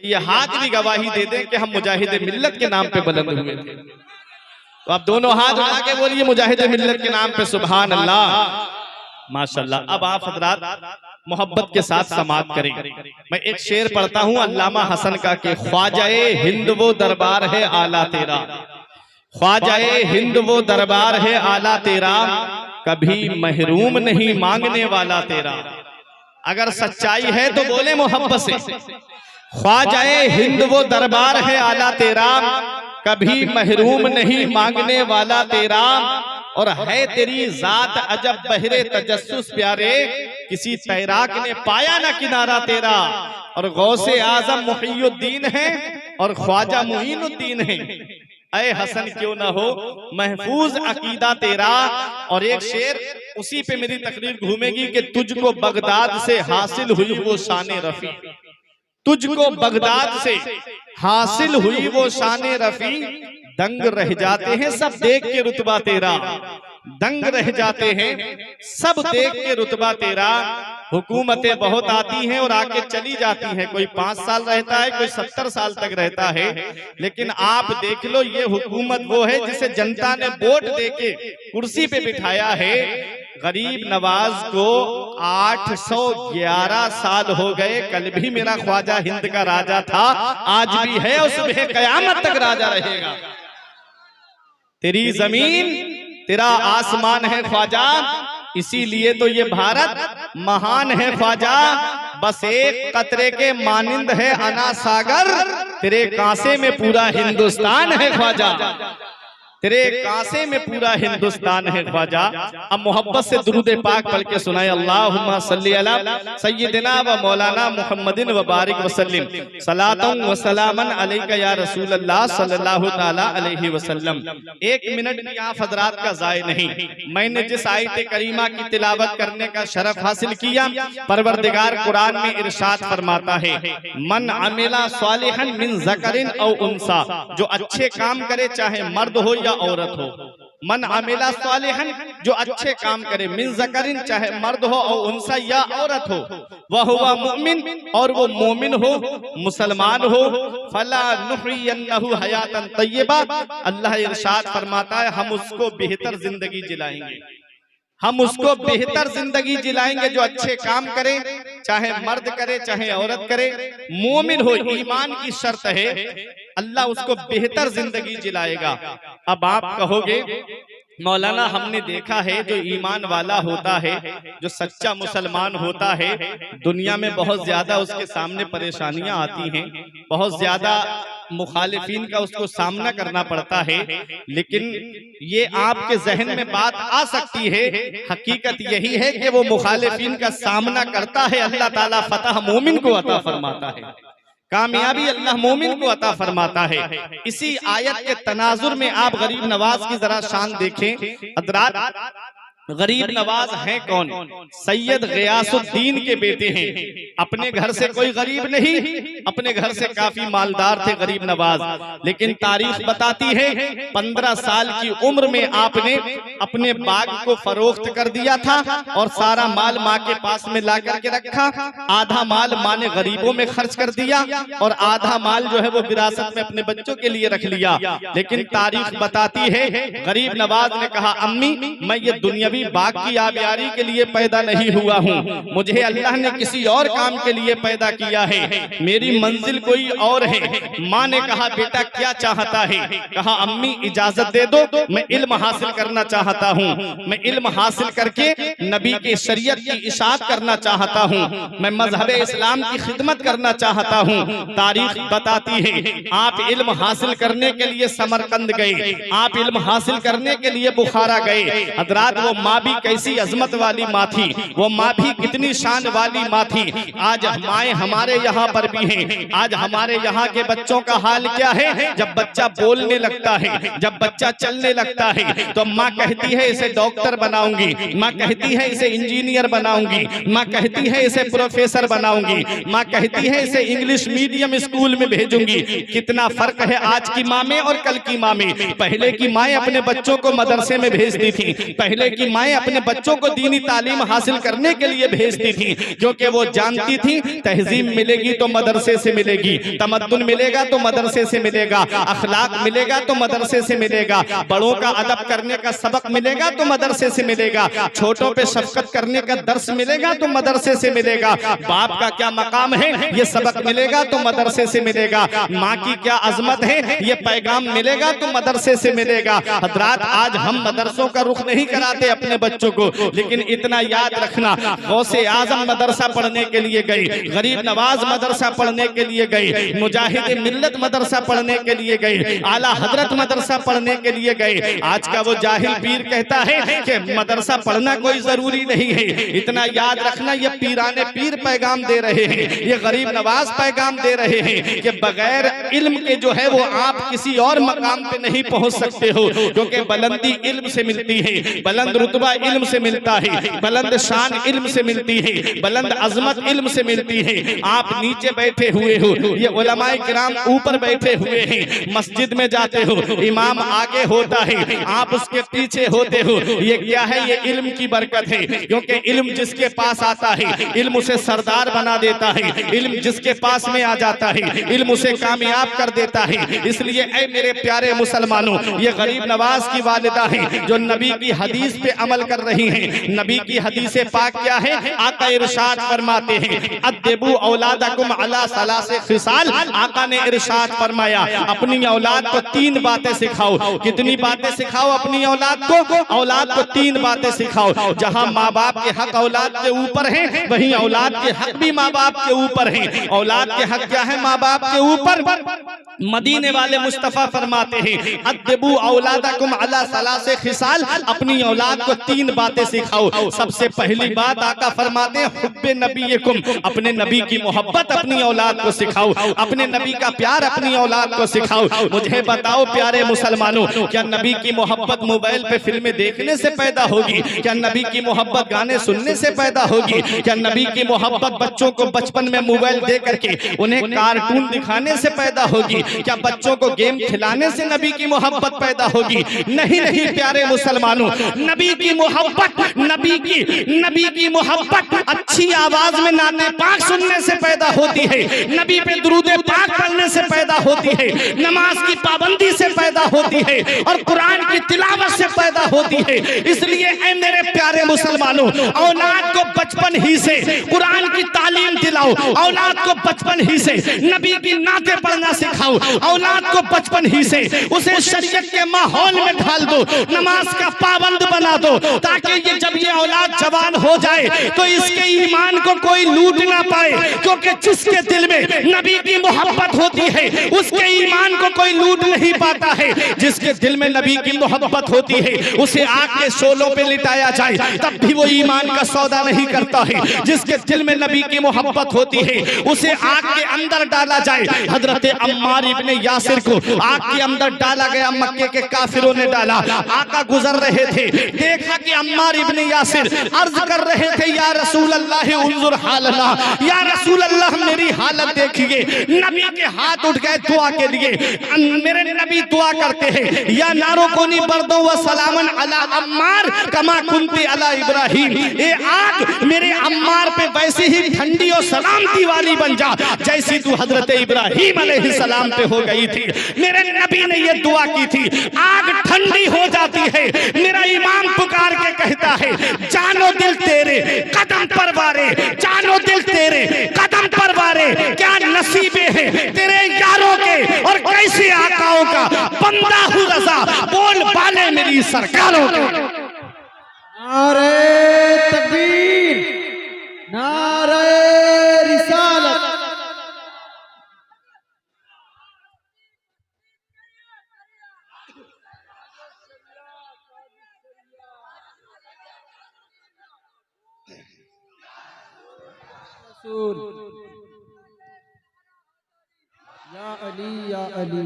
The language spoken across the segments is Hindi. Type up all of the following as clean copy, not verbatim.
ये हाथ भी गवाही दे दें कि हम मुजाहिद मिल्लत के नाम पे बुलंद हुए थे। तो आप दोनों हाथ उठा के बोलिए मुजाहिद मिल्लत के नाम पे सुभान अल्लाह, माशाल्लाह। अब आप हजरात मोहब्बत के साथ समाप्त करें। मैं एक शेर पढ़ता हूँ अल्लामा हसन का कि ख्वाजाए हिंद वो दरबार है आला तेरा, ख्वाजाए हिंद वो दरबार है आला तेरा, कभी महरूम नहीं मांगने वाला तेरा। अगर सच्चाई है तो बोले मोहब्बत से, ख्वाजाए हिंद वो दरबार है आला तेरा, कभी महरूम नहीं मांगने वाला तेरा। और है तेरी जात अजब बहरे तजस्सुस प्यारे, किसी तैराक ने पाया ना किनारा तेरा। और गौसे आजम मुहियुद्दीन है और ख्वाजा मुईनुद्दीन है, ऐ हसन क्यों ना हो महफूज अकीदा तेरा। और एक शेर उसी पे मेरी तकरीर घूमेगी कि तुझको बगदाद से हासिल हुई वो शान रफी, तुझको बगदाद से हासिल हुई वो शान रफी, दंग रह जाते हैं सब देख के रुतबा तेरा, दंग रह जाते हैं सब देख के रुतबा तेरा। हुकूमतें बहुत आती हैं और आके चली जाती हैं, कोई 5 साल रहता है, कोई 70 साल तक रहता है, लेकिन आप देख लो ये हुकूमत वो है जिसे जनता ने वोट देके कुर्सी पे बिठाया है। गरीब नवाज को 811 साल हो गए, कल भी मेरा ख्वाजा हिंद का राजा था, आज भी है और सुबह कयामत तक राजा रहेगा। तेरी जमीन तेरा आसमान है ख्वाजा, इसीलिए तो ये भारत महान है ख्वाजा। बस एक कतरे के मानिंद है अना सागर, तेरे कांसे में पूरा हिंदुस्तान है ख्वाजा, तेरे कांसे में पूरा हिंदुस्तान है ख्वाजा। अब मोहब्बत से दुरूद पाक पढ़ के सुनाए अल्लाहुम्मा सल्ली अला सय्यिदिना व मौलाना मुहम्मदिन व बारिक वसल्लिम सलातन व सलामन अलैका या रसूल अल्लाह सल्लल्लाहु तआला अलैहि वसल्लम। 1 मिनट भी आप हजरात का जाय नहीं। मैंने जिस आयत करीमा की तिलावत करने का शरफ हासिल किया, परवरदिगार कुरान में इरशाद फरमाता है, मन अमिला सालिहन मिन ज़करिन औ उनसा, जो अच्छे काम करे चाहे मर्द हो या औरत हो। मन अमिला सालिहन, जो अच्छे काम करे, मिन ज़करिन चाहे मर्द हो और उनसा या औरत हो, वह हुआ मुमिन और वो मोमिन हो, मुसलमान हो, फला नुहयन्नहु हयातन तय्यबा। अल्लाह इरशाद फरमाता है हम उसको बेहतर जिंदगी जिलाएंगे, हम उसको बेहतर जिंदगी जिलाएंगे जो अच्छे काम करे, चाहे मर्द करे चाहे औरत करे, मोमिन हो, ईमान की शर्त है, अल्लाह उसको बेहतर जिंदगी जिलाएगा। अब आप कहोगे मौलाना हमने देखा है जो ईमान वाला होता है, जो सच्चा मुसलमान होता है, दुनिया में बहुत ज्यादा उसके सामने परेशानियां आती हैं, बहुत ज्यादा मुखालिफिन का उसको सामना करना पड़ता है, लेकिन ये आपके जहन में बात आ सकती है, हकीकत यही है कि वो मुखालिफिन का सामना करता है, अल्लाह ताला फतह मोमिन को अता फरमाता है, कामयाबी अल्लाह मोमिन को अता फरमाता है। इसी आयत के तनाजुर में आप गरीब नवाज की जरा शान देखें। हजरात गरीब नवाज हैं कौन? सैयद गयासुद्दीन के बेटे हैं। अपने घर से कोई गरीब नहीं, अपने घर से काफी मालदार थे गरीब नवाज, लेकिन तारीख बताती है 15 साल की उम्र में आपने अपने बाग को फरोख्त कर दिया था और सारा माल माँ के पास में ला करके रखा। आधा माल माँ ने गरीबों में खर्च कर दिया और आधा माल जो है वो विरासत में अपने बच्चों के लिए रख लिया। लेकिन तारीख बताती है गरीब नवाज ने कहा, अम्मी मैं ये दुनियावी बाग की आबियारी के लिए पैदा नहीं हुआ हूँ, मुझे अल्लाह ने किसी और काम के लिए पैदा किया है, मेरी मंजिल कोई और है। माँ ने कहा बेटा क्या चाहता है? कहा अम्मी इजाजत दे दो, मैं इल्म हासिल करना चाहता हूँ, मैं इल्म हासिल करके नबी के शरीयत की इशाअत करना चाहता हूँ, मैं मजहब इस्लाम की खिदमत करना चाहता हूँ। तारीख बताती है आप इल्म हासिल करने के लिए समरकंद गए, आप इल्म हासिल करने के लिए बुखारा गए। हजरात वो माँ भी कैसी अजमत वाली माँ थी, वो माँ भी कितनी शान वाली माँ थी। आज माएँ हमारे यहाँ पर भी हैं। आज हमारे यहाँ के बच्चों का हाल क्या है? जब बच्चा बोलने लगता है, जब बच्चा चलने लगता है, तो माँ कहती है इसे डॉक्टर बनाऊंगी, माँ कहती है इसे इंजीनियर बनाऊंगी, माँ कहती है इसे प्रोफेसर बनाऊंगी, माँ कहती है इसे इंग्लिश मीडियम स्कूल में भेजूंगी। कितना फर्क है आज की माँ में और कल की माँ में। पहले की माएँ अपने बच्चों को मदरसे में भेजती थी, पहले की माएँ अपने बच्चों को दीनी तालीम हासिल करने के लिए भेजती थी, क्योंकि वो जानती थी तहजीब मिलेगी तो मदरसे से मिलेगी, तमद्दुन मिलेगा तो मदरसे से मिलेगा, अखलाक मिलेगा तो मदरसे से मिलेगा, बड़ों का अदब करने का सबक मिलेगा तो मदरसे से मिलेगा, छोटों पे शफकत करने का दर्स मिलेगा तो मदरसे से मिलेगा, बाप का क्या मकाम है ये सबक मिलेगा तो मदरसे से मिलेगा, माँ की क्या अजमत है ये पैगाम मिलेगा तो मदरसे से मिलेगा। हजरात, आज हम मदरसों का रुख नहीं कराते अपने बच्चों को, लेकिन इतना याद रखना, गौसे आजम मदरसा पढ़ने के लिए गई, गरीब नवाज मदरसा पढ़ने के लिए गई, मुजाहिद मिल्लत मदरसा पढ़ने के लिए गई, आला हजरत मदरसा पढ़ने के लिए गए। आज का वो जाहिल पीर कहता है कि मदरसा पढ़ना कोई जरूरी नहीं है। इतना याद रखना, ये पीराने पीर पैगाम दे रहे हैं, ये गरीब नवाज पैगाम दे रहे हैं कि बगैर इल्म के जो है वो आप किसी और मकाम पे नहीं पहुंच सकते हो, क्योंकि बुलंदी इल्म से मिलती है, बुलंद रुतबा इल्म से मिलता है, बुलंद शान इल्म से मिलती है, बुलंद अजमत इल्म से मिलती है। आप नीचे बैठे हुए हो, ये उलमाए किराम ऊपर बैठे हुए हैं, मस्जिद में जाते हो, इमाम आगे होता है, आप उसके पीछे होते हो, ये क्या है? ये इल्म की बरकत है, क्योंकि इल्म जिसके पास आता है इल्म उसे सरदार बना देता है, इल्म जिसके पास में आ जाता है इल्म उसे कामयाब कर देता है। इसलिए ऐ मेरे प्यारे मुसलमानों, ये गरीब नवाज की वालिदा है जो नबी की हदीस पे अमल कर रही हैं। नबी की हदीस पाक क्या है? आका इरशाद फरमाते हैं, अद्दिबू औलादकुम अला सलासे खिसाल। आका ने इरशाद फरमाया, अपनी औलाद को 3 बातें सिखाओ। कितनी बातें सिखाओ अपनी औलाद को? औलाद को 3 बातें सिखाओ। जहां माँ बाप के हक औलाद के ऊपर हैं, वहीं औलाद के हक भी माँ बाप के ऊपर हैं। औलाद के हक क्या है माँ बाप के ऊपर? मदीने वाले मुस्तफा फरमाते हैं, अद्दिबू औलादकुम अला सलासे खिसाल। अपनी औलाद को 3 बातें सिखाओ। सबसे पहली बात आका फरमाते हैं, हुब्बे नबीकुम, अपने नबी की मोहब्बत अपनी औलाद को सिखाओ, अपने नबी का प्यार अपनी औलाद को सिखाओ। मुझे बताओ प्यारे मुसलमानों, क्या नबी की मोहब्बत मोबाइल पे फिल्में देखने से पैदा होगी? क्या नबी की मोहब्बत गाने सुनने से पैदा होगी? क्या नबी की मोहब्बत बच्चों को बचपन में मोबाइल दे करके उन्हें कार्टून दिखाने से पैदा होगी? क्या बच्चों को गेम खिलाने से नबी की मोहब्बत पैदा होगी? नहीं नहीं प्यारे मुसलमानों, नबी की मोहब्बत, नबी की मोहब्बत अच्छी आवाज में नाते पाक सुनने से पैदा होती है, नबी पे दुरूदे पाक पढ़ने से पैदा होती है, नमाज की पाबंदी से पैदा होती है और कुरान की तिलावत से पैदा होती है। इसलिए ऐ मेरे प्यारे मुसलमानों, औलाद को बचपन ही से कुरान की तालीम दिलाओ, औलाद को बचपन ही से नबी की नाते पढ़ना सिखाओ, औलाद को बचपन ही से उसे शरीयत के माहौल में ढाल दो, नमाज का पाबंद बना दो, ताकि ये जब ये औलाद जवान हो जाए तो इसके ईमान को कोई लूट ना पाए, क्योंकि जिसके दिल में नबी की मोहब्बत होती है उसके ईमान को कोई लूट नहीं पाता है। जिसके दिल में नबी की मोहब्बत होती है उसे आग के शोलों पे लिटाया जाए तब भी वो ईमान का सौदा नहीं करता है। जिसके दिल में नबी की मोहब्बत होती है उसे आग के अंदर डाला जाए। हजरत अम्मार इब्ने यासिर को आग के अंदर डाला गया, मक्के के काफिरों ने डाला। आका गुजर रहे थे, देखा कि अम्मार इब्ने यासिर अर्ज कर रहे थे, या रसूल अल्लाह उन्जुर हालना, या रसूल अल्लाह मेरी हालत देखिए। नबी के हाथ उठ गए दुआ के लिए। मेरे नबी दुआ करते हैं, या नारो कोनी बर्दो व सलामन अला अम्मार कमा कुंती अला इब्राहिम। ए आग मेरे अम्मार पे वैसी ही ठंडी और सलामती वाली बन जा जैसी तू हजरत इब्राहिम अलैहिस्सलाम पे हो गई थी। मेरे नबी ने ये दुआ की थी, आग ठंडी हो जाती है। मेरा इमाम पुकार के कहता है, जानो दिल तेरे कदम पर वारे, जानो दिल तेरे कदम पर वारे, क्या नसीबे हैं तेरे यारों के और कैसे आकाओं का बंदा हूँ रजा, बोल बाले मेरी सरकारों के। नारे तकबीर, नारे रिसालत। या अली या अली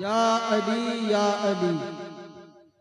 या अली या अली।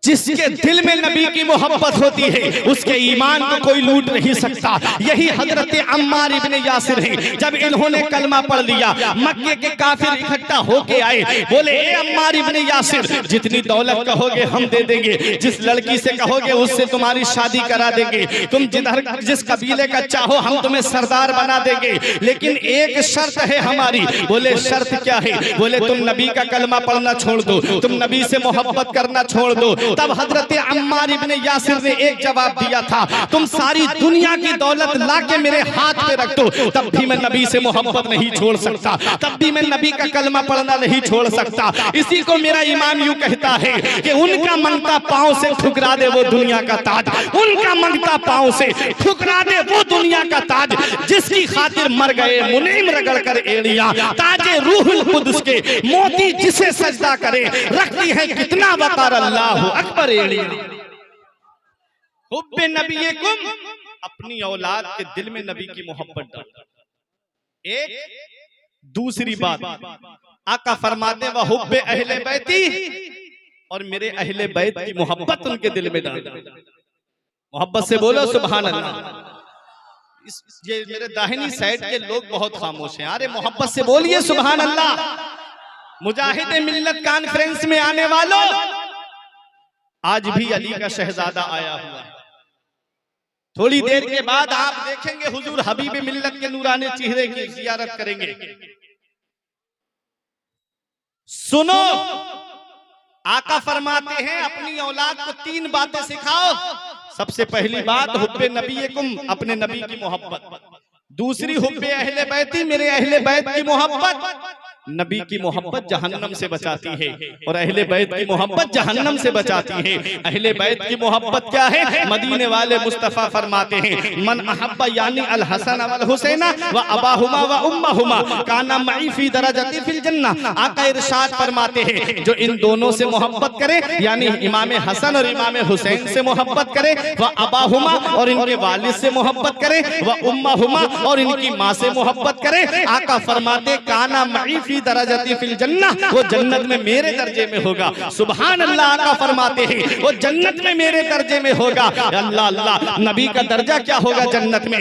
जिसके दिल में नबी की मोहब्बत होती है उसके ईमान को कोई लूट नहीं सकता। यही हजरत अम्मार इब्ने यासिर हैं। जब इन्होंने कलमा पढ़ लिया, मक्के के काफिर इकट्ठा होके आए, बोले ए अम्मार इब्ने यासिर, जितनी दौलत कहोगे हम दे देंगे, जिस लड़की से कहोगे उससे तुम्हारी शादी करा देंगे, तुम जिधर जिस कबीले का चाहो हम तुम्हें सरदार बना देंगे, लेकिन एक शर्त है हमारी। बोले शर्त क्या है? बोले तुम नबी का कलमा पढ़ना छोड़ दो, तुम नबी से मोहब्बत करना छोड़ दो। तब हजरत अम्मार इब्ने यासिर ने एक जवाब दिया था, तुम सारी दुनिया की दौलत लाके मेरे हाथ पे रख दो, तब भी मैं नबी से मोहब्बत नहीं छोड़ सकता, तब भी मैं नबी का कलमा पढ़ना नहीं छोड़ सकता। इसी को मेरा इमाम यूं कहता है कि उनका मंगता पांव से ठुकरा दे वो दुनिया का ताज, उनका मंगता पांव से ठुकरा दे वो दुनिया का ताज, जिसकी खातिर मर गए मुनीम रगड़ कर एड़ियां, ताजे रूहुल कुद्स के मोती जिसे सजदा करे, रखती है कितना वकार अल्लाह अकबर एड़ियां। हुब्बे नबीकुम, अपनी औलाद के दिल में नबी की मोहब्बत डाल। एक दूसरी बात आका फरमाते वह हुब्बे अहले बैती, और मेरे अहले बैत की मोहब्बत उनके दिल में डाल। मोहब्बत से बोलो सुभान अल्लाह। ये मेरे दाहिनी साइड के लोग बहुत खामोश हैं, अरे मोहब्बत से बोलिए सुभान अल्लाह। मुजाहिद मिल्लत कॉन्फ्रेंस में आने वालों, आज भी अली का शहजादा आया हुआ है। थोड़ी देर के बाद आप देखेंगे हुजूर हबीब मिल्लत के नूरानी चेहरे की जियारत करेंगे। सुनो, आका फरमाते हैं अपनी औलाद को 3 बातें सिखाओ। सबसे पहली बात हुब्बे नबीकुम, अपने नबी की मोहब्बत। दूसरी हुब्बे अहले बैती, मेरे अहले बैत की मोहब्बत। नबी की मोहब्बत जहन्नम से बचाती है और अहले बैत की मोहब्बत जहन्नम से बचाती है। अहले बैत की मोहब्बत क्या है? मदीने वाले मुस्तफा फरमाते हैं मन अहब्बा यानी अल हसन वल हुसैना व अबाहुमा व उम्महुमा काना मई फी दरजती फिल जन्नह। आका इरशाद फरमाते हैं जो इन दोनों से मोहब्बत करे, यानी इमाम हसन और इमाम हुसैन से मोहब्बत करे, व अबाहुमा और इनके वालिद से मोहब्बत करे, व उम्महुमा और इनकी माँ से मोहब्बत करे। आका फरमाते काना मई दरजती फिल जन्नह, वो जन्नत में मेरे दर्जे में होगा। सुभान अल्लाह। आका फरमाते हैं वो जन्नत में मेरे दर्जे में होगा। अल्लाह अल्लाह। नबी का दर्जा क्या होगा जन्नत में?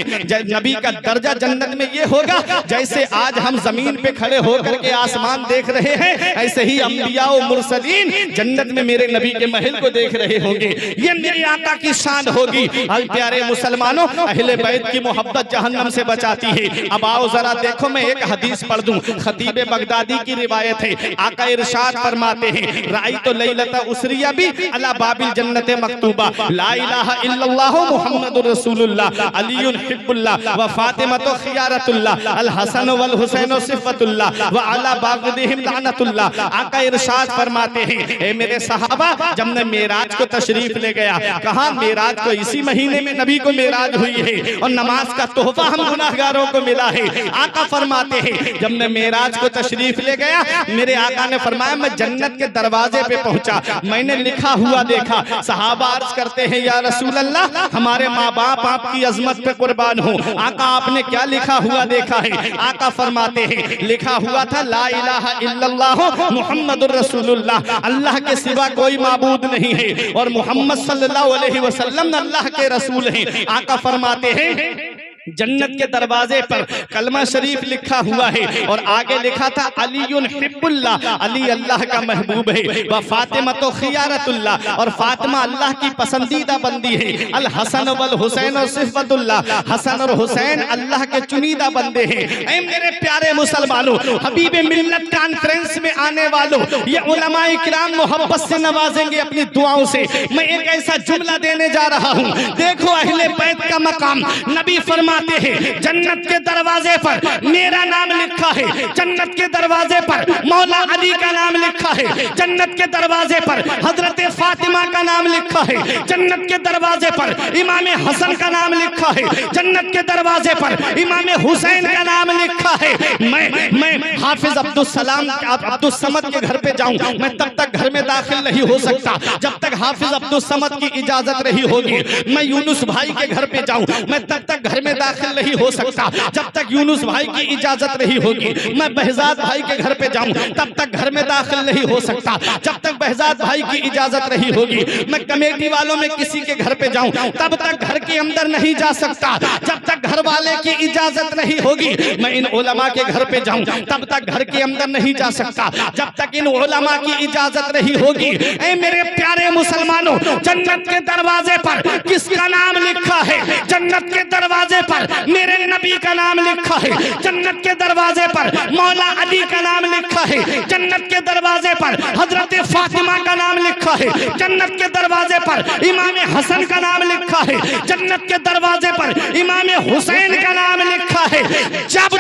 नबी का दर्जा जन्नत में ये होगा जैसे आज हम जमीन पे खड़े होकर के आसमान देख रहे हैं, ऐसे ही अंबिया और मुरसलीन जन्नत में मेरे नबी के महल को देख रहे होंगे। ये मेरे आका की शान होगी। प्यारे मुसलमानों, अहले बैत की मोहब्बत जहन्नम से बचाती है। अब आओ जरा देखो, मैं एक हदीस पढ़ दूं, खतीब बगदादी की रिवायत है। आका इरशाद फरमाते हैं राई तो लैलता उसरिया भी अला बाबिल जन्नत मकतूबा ला इलाहा इल्लल्लाह मुहम्मदुर रसूलुल्लाह अलीयुन हिब्बुल्लाह व फातिमा तो खियारतुल्लाह अल हसन वल हुसैन सिफतुल्लाह व अला बागदिहिम लानतुल्लाह। आका इरशाद फरमाते हैं ए मेरे सहाबा, जब मैं मेराज को तशरीफ ले गया, कहा मेराज को इसी महीने में नबी को मेराज हुई है और नमाज का तोहफा हम गुनाहगारों को मिला है। आका फरमाते हैं जब मैं मेराज को तशरीफ ले गया, मेरे आका ने फरमाया मैं जन्नत के दरवाजे पे पहुंचा, मैंने लिखा हुआ देखा। सहाबा अर्ज करते हैं या रसूल अल्लाह, हमारे माँ बाप आपकी अजमत पे कुर्बान हो। आका आपने क्या लिखा हुआ देखा है? आका फरमाते हैं लिखा हुआ था ला इलाहा इल्लल्लाह मुहम्मदुर रसूलुल्लाह, अल्लाह के सिवा कोई माबूद नहीं है और मोहम्मद सल्लल्लाहु अलैहि वसल्लम अल्लाह के रसूल हैं। आका फरमाते हैं जन्नत के दरवाजे पर कलमा शरीफ लिखा हुआ है और आगे लिखा था अलीयुन हिब्बुल्लाह, अली अल्लाह का महबूब है, व फातिमा तो खियारतुल्लाह, और फातिमा अल्लाह की पसंदीदा बंदी है, अल हसन वल हुसैन और सिफतुल्लाह, हसन और हुसैन अल्लाह के चुनीदा बंदे हैं। ऐ मेरे प्यारे मुसलमानों, हबीब मिल्लत कॉन्फ्रेंस में आने वालों, ये उलमा इकराम मोहब्बत से नवाजेंगे अपनी दुआओं से। मैं एक ऐसा जुमला देने जा रहा हूँ, देखो अहले बैत का मकाम। नबी फरमा जन्नत के दरवाजे पर मेरा नाम लिखा है, जन्नत के दरवाजे पर मौला अली का नाम लिखा है, जन्नत के दरवाजे पर हजरत फातिमा का नाम लिखा है, जन्नत के दरवाजे पर इमाम हसन का नाम लिखा है, जन्नत के दरवाजे पर इमाम हुसैन का नाम लिखा है। मैं हाफिज अब्दुल सलाम अब्दुल समद के घर पे जाऊं, मैं तब तक घर में दाखिल नहीं हो सकता जब तक हाफिज अब्दुल समद की इजाजत नहीं होगी। मैं यूनुस भाई के घर पे जाऊं, मैं तब तक घर में दाखिल नहीं हो सकता जब तक यूनुस भाई की इजाजत नहीं होगी। मैं बहजाद भाई के घर पे जाऊं, तब तक घर में दाखिल नहीं हो सकता जब तक बहजाद भाई की इजाजत नहीं होगी। मैं कमेटी वालों में किसी के घर पे जाऊं, तब तक घर के अंदर नहीं जा सकता जब तक घर वाले की इजाजत नहीं होगी। मैं इन उलमा के घर पे जाऊं, तब तक घर के अंदर नहीं जा सकता जब तक इन उलमा की इजाजत नहीं होगी। ऐ मेरे प्यारे मुसलमानों, जन्नत के दरवाजे पर किसका नाम लिखा है? जन्नत के दरवाजे पर मेरे नबी का नाम लिखा है। जन्नत के दरवाजे पर मौला अली का नाम लिखा है। जन्नत के दरवाजे पर हजरत फातिमा का नाम लिखा है। जन्नत के दरवाजे पर इमाम हसन का नाम लिखा है। जन्नत के दरवाजे पर इमाम हुसैन का नाम लिखा है। जब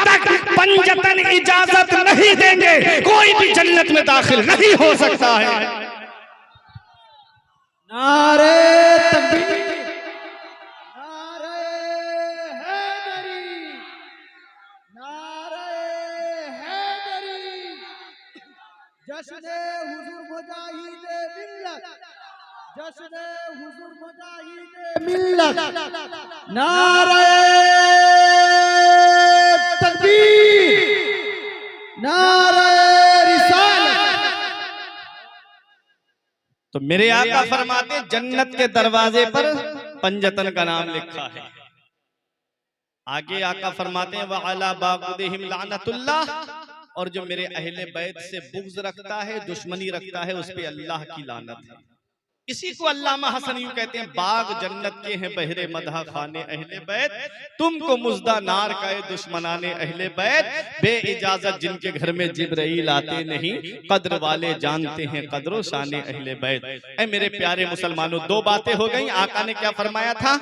तक पंजतन इजाजत नहीं देंगे, कोई भी जन्नत में दाखिल नहीं हो सकता है। नारे तकबीर, नारे हैदरी, नारे हैदरी, जश्न हुजूर मुजाहिद मिल्लत, जश्न हुजूर मुजाहिद मिल्लत, नारे तकबीर, नारे रिसालत। तो मेरे आका फरमाते जन्नत के दरवाजे पर पंजतन का नाम लिखा है। आगे आका फरमाते हैं वअला बागुदिहिम लानतुल्लाह, और जो मेरे अहले बैत से बुग़्ज़ रखता है, दुश्मनी रखता है, उस पे अल्लाह की लानत है। इसी को अल्लामा हसन यूं कहते हैं, बाग जन्नत के हैं बहरे मदहा खाने अहले बैत, तुमको मुज़दा नार का दुश्मनाने अहले बैत, बे इजाजत जिनके घर में जिब्राइल आते नहीं, कद्र वाले जानते हैं कद्रो शाने अहले बैत। ऐ मेरे प्यारे मुसलमानों, दो बातें हो गई। आका ने क्या फरमाया था?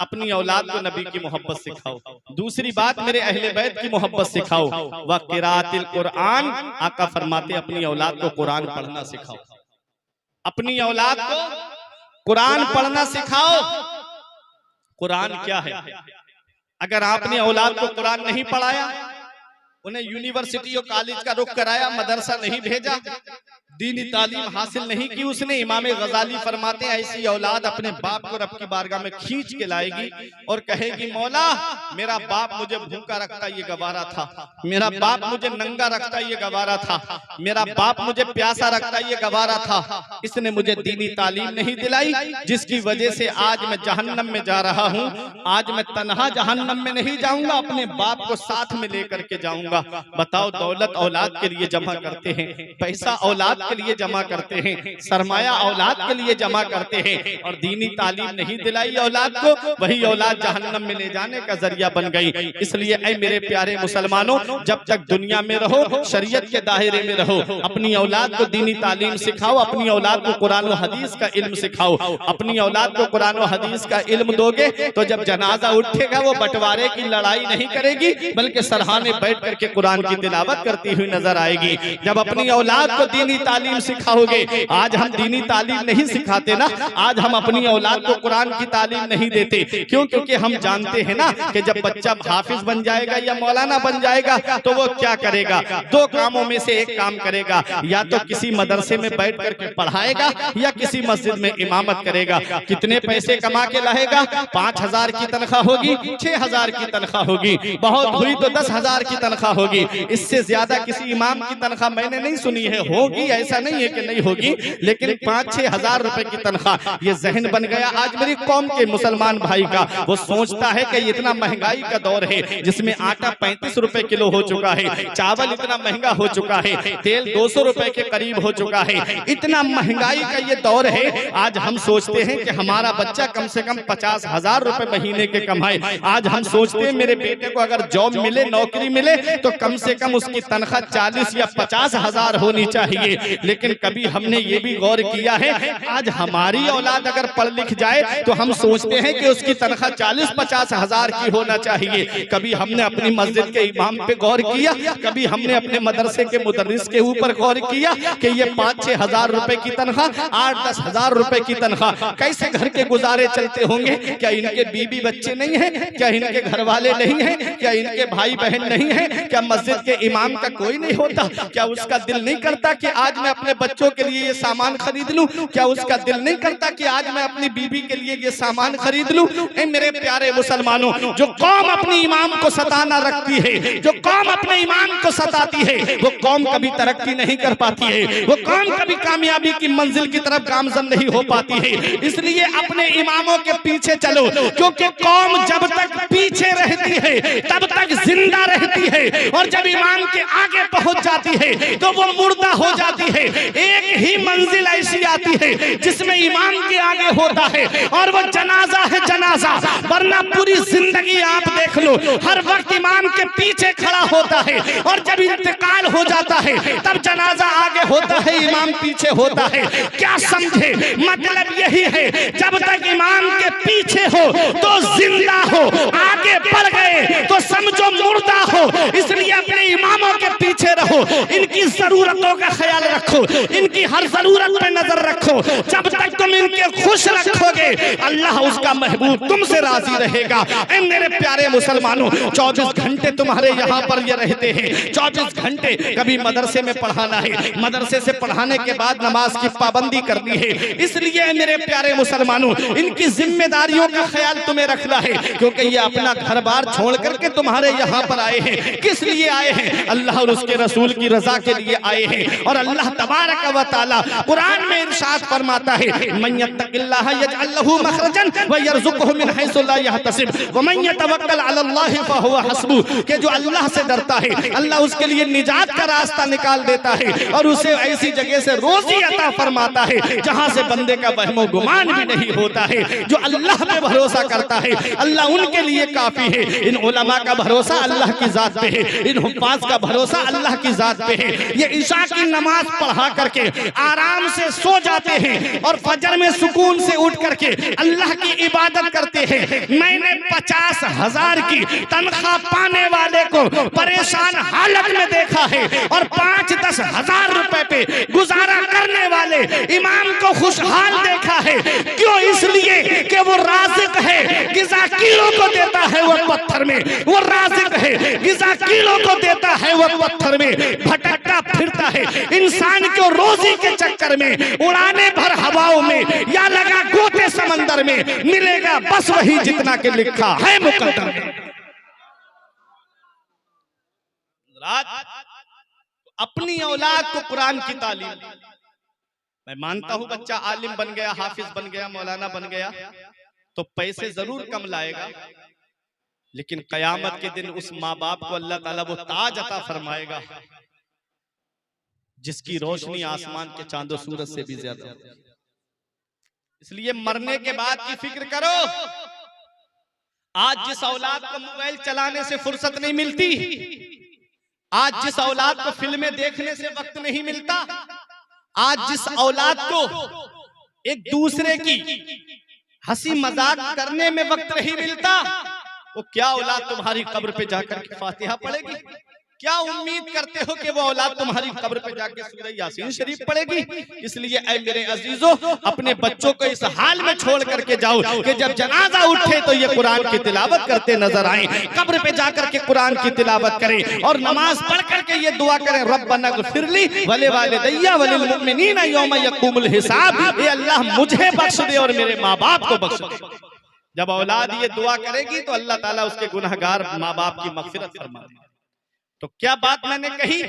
अपनी औलाद को नबी की मोहब्बत सिखाओ। दूसरी बात, मेरे अहले बैत की मोहब्बत सिखाओ। व क़िराअतिल कुरान, आका फरमाते अपनी औलाद को कुरान पढ़ना सिखाओ। अपनी औलाद को कुरान पढ़ना सिखाओ। कुरान क्या है? अगर आपने औलाद को कुरान नहीं पढ़ाया, उन्हें यूनिवर्सिटी और कॉलेज का रुख कराया, मदरसा नहीं भेजा, दीनी तालीम हासिल नहीं की उसने, इमाम गजाली फरमाते हैं ऐसी औलाद अपने बाप को रब की बारगाह में खींच के लाएगी और कहेगी मौला मेरा बाप मुझे भूखा रखता ये गवारा था, मेरा बाप मुझे नंगा रखता ये गवारा था, मेरा बाप मुझे प्यासा रखता ये गवारा था, इसने मुझे दीनी तालीम नहीं दिलाई, जिसकी वजह से आज मैं जहन्नम में जा रहा हूँ। आज मैं तन्हा जहन्नम में नहीं जाऊंगा, अपने बाप को साथ में लेकर के जाऊंगा। बताओ, दौलत औलाद के लिए जमा करते हैं, पैसा औलाद के लिए जमा करते हैं, सरमाया औलाद के लिए जमा करते हैं, और दीनी तालीम नहीं दिलाई औलाद को, वही औलाद जहन्नम में ले जाने का जरिया बन गई। इसलिए ऐ मेरे प्यारे मुसलमानों, जब तक दुनिया में रहो, शरीयत के दायरे में रहो, अपनी औलाद को दीनी तालीम सिखाओ, अपनी औलाद को कुरान और हदीस का इल्म सिखाओ। अपनी औलाद को कुरान और हदीस का इल्म दोगे तो जब जनाजा उठेगा वो बंटवारे की लड़ाई नहीं करेगी, बल्कि सरहाने बैठ करके कुरान की तिलावत करती हुई नजर आएगी। जब अपनी औलाद को दीनी तालीम सिखाओगे, आज हम दीनी तालीम नहीं सिखाते ना, आज हम अपनी औलाद को कुरान की तालीम नहीं देते। क्यों? क्योंकि हम जानते हैं ना कि जब बच्चा हाफिज बन जाएगा या मौलाना बन जाएगा तो वो क्या करेगा? दो कामों में से एक काम करेगा, या तो किसी मदरसे में बैठ करके पढ़ाएगा या किसी मस्जिद में इमामत करेगा। कितने पैसे कमा के लाएगा? 5,000 की तनख्वाह होगी, 6,000 की तनख्वाह होगी, बहुत हुई तो 10,000 की तनख्वाह होगी। इससे ज्यादा किसी इमाम की तनख्वाह मैंने नहीं सुनी है। होगी, ऐसा नहीं है कि नहीं होगी, लेकिन 5-6 हजार रुपए की तनख्वाह, ये जहन बन गया आज मेरी कौम के मुसलमान भाई का। वो सोचता है कि इतना महंगाई का दौर है जिसमें आटा 35 रुपए किलो हो चुका है, चावल इतना महंगा हो चुका है, तेल 200 रुपए के करीब हो चुका है, इतना महंगाई का ये दौर है। आज हम सोचते हैं कि हमारा बच्चा कम से कम 50,000 रुपए महीने के कमाए। आज हम सोचते हैं मेरे बेटे को अगर जॉब मिले, नौकरी मिले, तो कम से कम उसकी तनख्वाह 40 या 50 हजार होनी चाहिए। लेकिन कभी हमने ये भी गौर किया है, आज हमारी औलाद अगर पढ़ लिख जाए तो हम सोचते हैं कि उसकी तनख्वाह 40-50 हजार की होना चाहिए। कभी हमने अपनी मस्जिद के इमाम पे गौर किया, कभी हमने अपने मदरसे के मुदर्रिस के ऊपर गौर किया कि ये 5-6 हजार रुपए की तनख्वाह, 8-10 हजार रुपए की तनख्वाह, कैसे घर के गुजारे चलते होंगे? क्या इनके बीबी बच्चे नहीं है? क्या इनके घर वाले नहीं है? क्या इनके भाई बहन नहीं है? क्या मस्जिद के इमाम का कोई नहीं होता? क्या उसका दिल नहीं करता कि आज मैं अपने बच्चों के लिए ये सामान खरीद लूं? क्या उसका दिल नहीं करता कि आज मैं अपनी बीबी के लिए ये सामान खरीद लूं? ए मेरे प्यारे मुसलमानों, जो कौम अपनी इमाम को सताना रखती है, जो कौम अपने इमाम को सताती है, वो कौम कभी तरक्की नहीं कर पाती है, वो कौम कभी कामयाबी की मंजिल की तरफ गामजन नहीं हो पाती है। इसलिए अपने इमामों के पीछे चलो, क्योंकि कौम जब तक पीछे रहती है तब तक जिंदा रहती है, और जब इमाम के आगे पहुंच जाती है तो वो मुर्दा हो जाती है। एक ही मंजिल ऐसी आती है जिसमें इमाम के आगे होता है और वो जनाजा है जनाजा, वरना पूरी जिंदगी आप देख लो हर वक्त इमाम के पीछे खड़ा होता है, और जब इंतकाल हो जाता है तब जनाजा आगे होता है, इमाम पीछे होता है। क्या समझे? मतलब यही है, जब तक इमाम के पीछे हो तो जिंदा हो, आगे बढ़ गए तो समझो मुर्दा हो। इसलिए अपने इमामों के पीछे रहो, इनकी जरूरतों का ख्याल रखो, इनकी हर जरूरत पे नजर रखो। जब तक तुम इनके खुश रखोगे अल्लाह उसका महबूब तुमसे राजी रहेगा। ऐ मेरे प्यारे मुसलमानों, 24 घंटे तुम्हारे यहाँ पर ये रहते हैं, 24 घंटे कभी मदरसे में पढ़ाना है, मदरसे से पढ़ाने के बाद नमाज की पाबंदी करनी है। इसलिए मेरे प्यारे मुसलमानों, इनकी जिम्मेदारियों का ख्याल तुम्हें रखना है, क्योंकि ये अपना घर बार छोड़ करके तुम्हारे यहाँ पर आए हैं। किस लिए आए हैं? अल्लाह और उसके रसूल की रजा के लिए आए हैं। और अल्लाह तबारक व तआला कुरान में इरशाद फरमाता है, मन यत्तकिल्लाह यजअल लहू मखरजन व यरज़ुक़हु मिन हैसु ला यहतसिब व मन यतवक्कल अलल्लाह फहुव हस्बु, कि जो अल्लाह से डरता है अल्लाह उसके लिए निजात का रास्ता निकाल देता है और उसे ऐसी जगह से रोजी अता फरमाता है जहां से बंदे का वहमो गुमान भी नहीं होता है। जो अल्लाह पे भरोसा करता है अल्लाह उनके लिए काफी है। इन उलमा का भरोसा अल्लाह की जात पे है, इन हुफ्फाज का भरोसा अल्लाह की जात पे है। ये इशा की नमाज पढ़ा करके आराम से सो जाते हैं और फजर में सुकून से उठ करके अल्लाह की इबादत करते हैं। मैंने 50 हजार की तनख्वाह पाने वाले को परेशान हालत में देखा है और 5-10 हजार रुपए पे गुजारा करने वाले इमाम को खुशहाल देखा है। क्यों? इसलिए कि वो राज़िक है, गिज़ा किलो को देता है वो पत्थर में, वो राज़िक है, गिज़ा किलो को देता है वो पत्थर में, भटकता फिरता है। इंसान को रोजी के चक्कर में उड़ाने भर हवाओं में या लगा गोते समंदर में, मिलेगा बस वही जितना के लिखा है मुकद्दर में। अपनी औलाद को कुरान की तालीम, मैं मानता हूं बच्चा आलिम बन गया, हाफिज बन गया, मौलाना बन गया तो पैसे जरूर कम लाएगा, लेकिन कयामत के दिन उस माँ बाप को अल्लाह ताला वो ताज अता फरमाएगा जिसकी रोशनी आसमान के चांदो सूरज से भी ज्यादा। इसलिए मरने के बाद की फिक्र करो। आज जिस औलाद को मोबाइल चलाने से फुर्सत नहीं मिलती, आज जिस औलाद को फिल्में देखने से वक्त नहीं मिलता, आज जिस औलाद को एक दूसरे की हंसी मजाक करने में वक्त नहीं मिलता, वो क्या औलाद तुम्हारी कब्र पे जाकर के फातिहा पढ़ेगी? क्या उम्मीद करते हो कि वो औलाद तुम्हारी कब्र पे जाके सूरह यासीन शरीफ पढ़ेगी? इसलिए ऐ मेरे अजीजों, अपने बच्चों को इस हाल में छोड़ करके जाओ कि जब जनाजा उठे तो ये कुरान की तिलावत करते नजर आए, कब्र पे जाकर के कुरान की तिलावत करें और नमाज पढ़ करके ये दुआ करें, रब्बना ग़फ़िरली वले वालिदैया वलिल मुमिनीना यौम यक़ूमुल हिसाब, ये अल्लाह मुझे बख्श दे और मेरे माँ बाप को बख्श दे। जब औलाद ये दुआ करेगी तो अल्लाह ताला उसके गुनहगार माँ बाप की मग़फ़िरत फरमाएगा। तो क्या बात मैंने कही?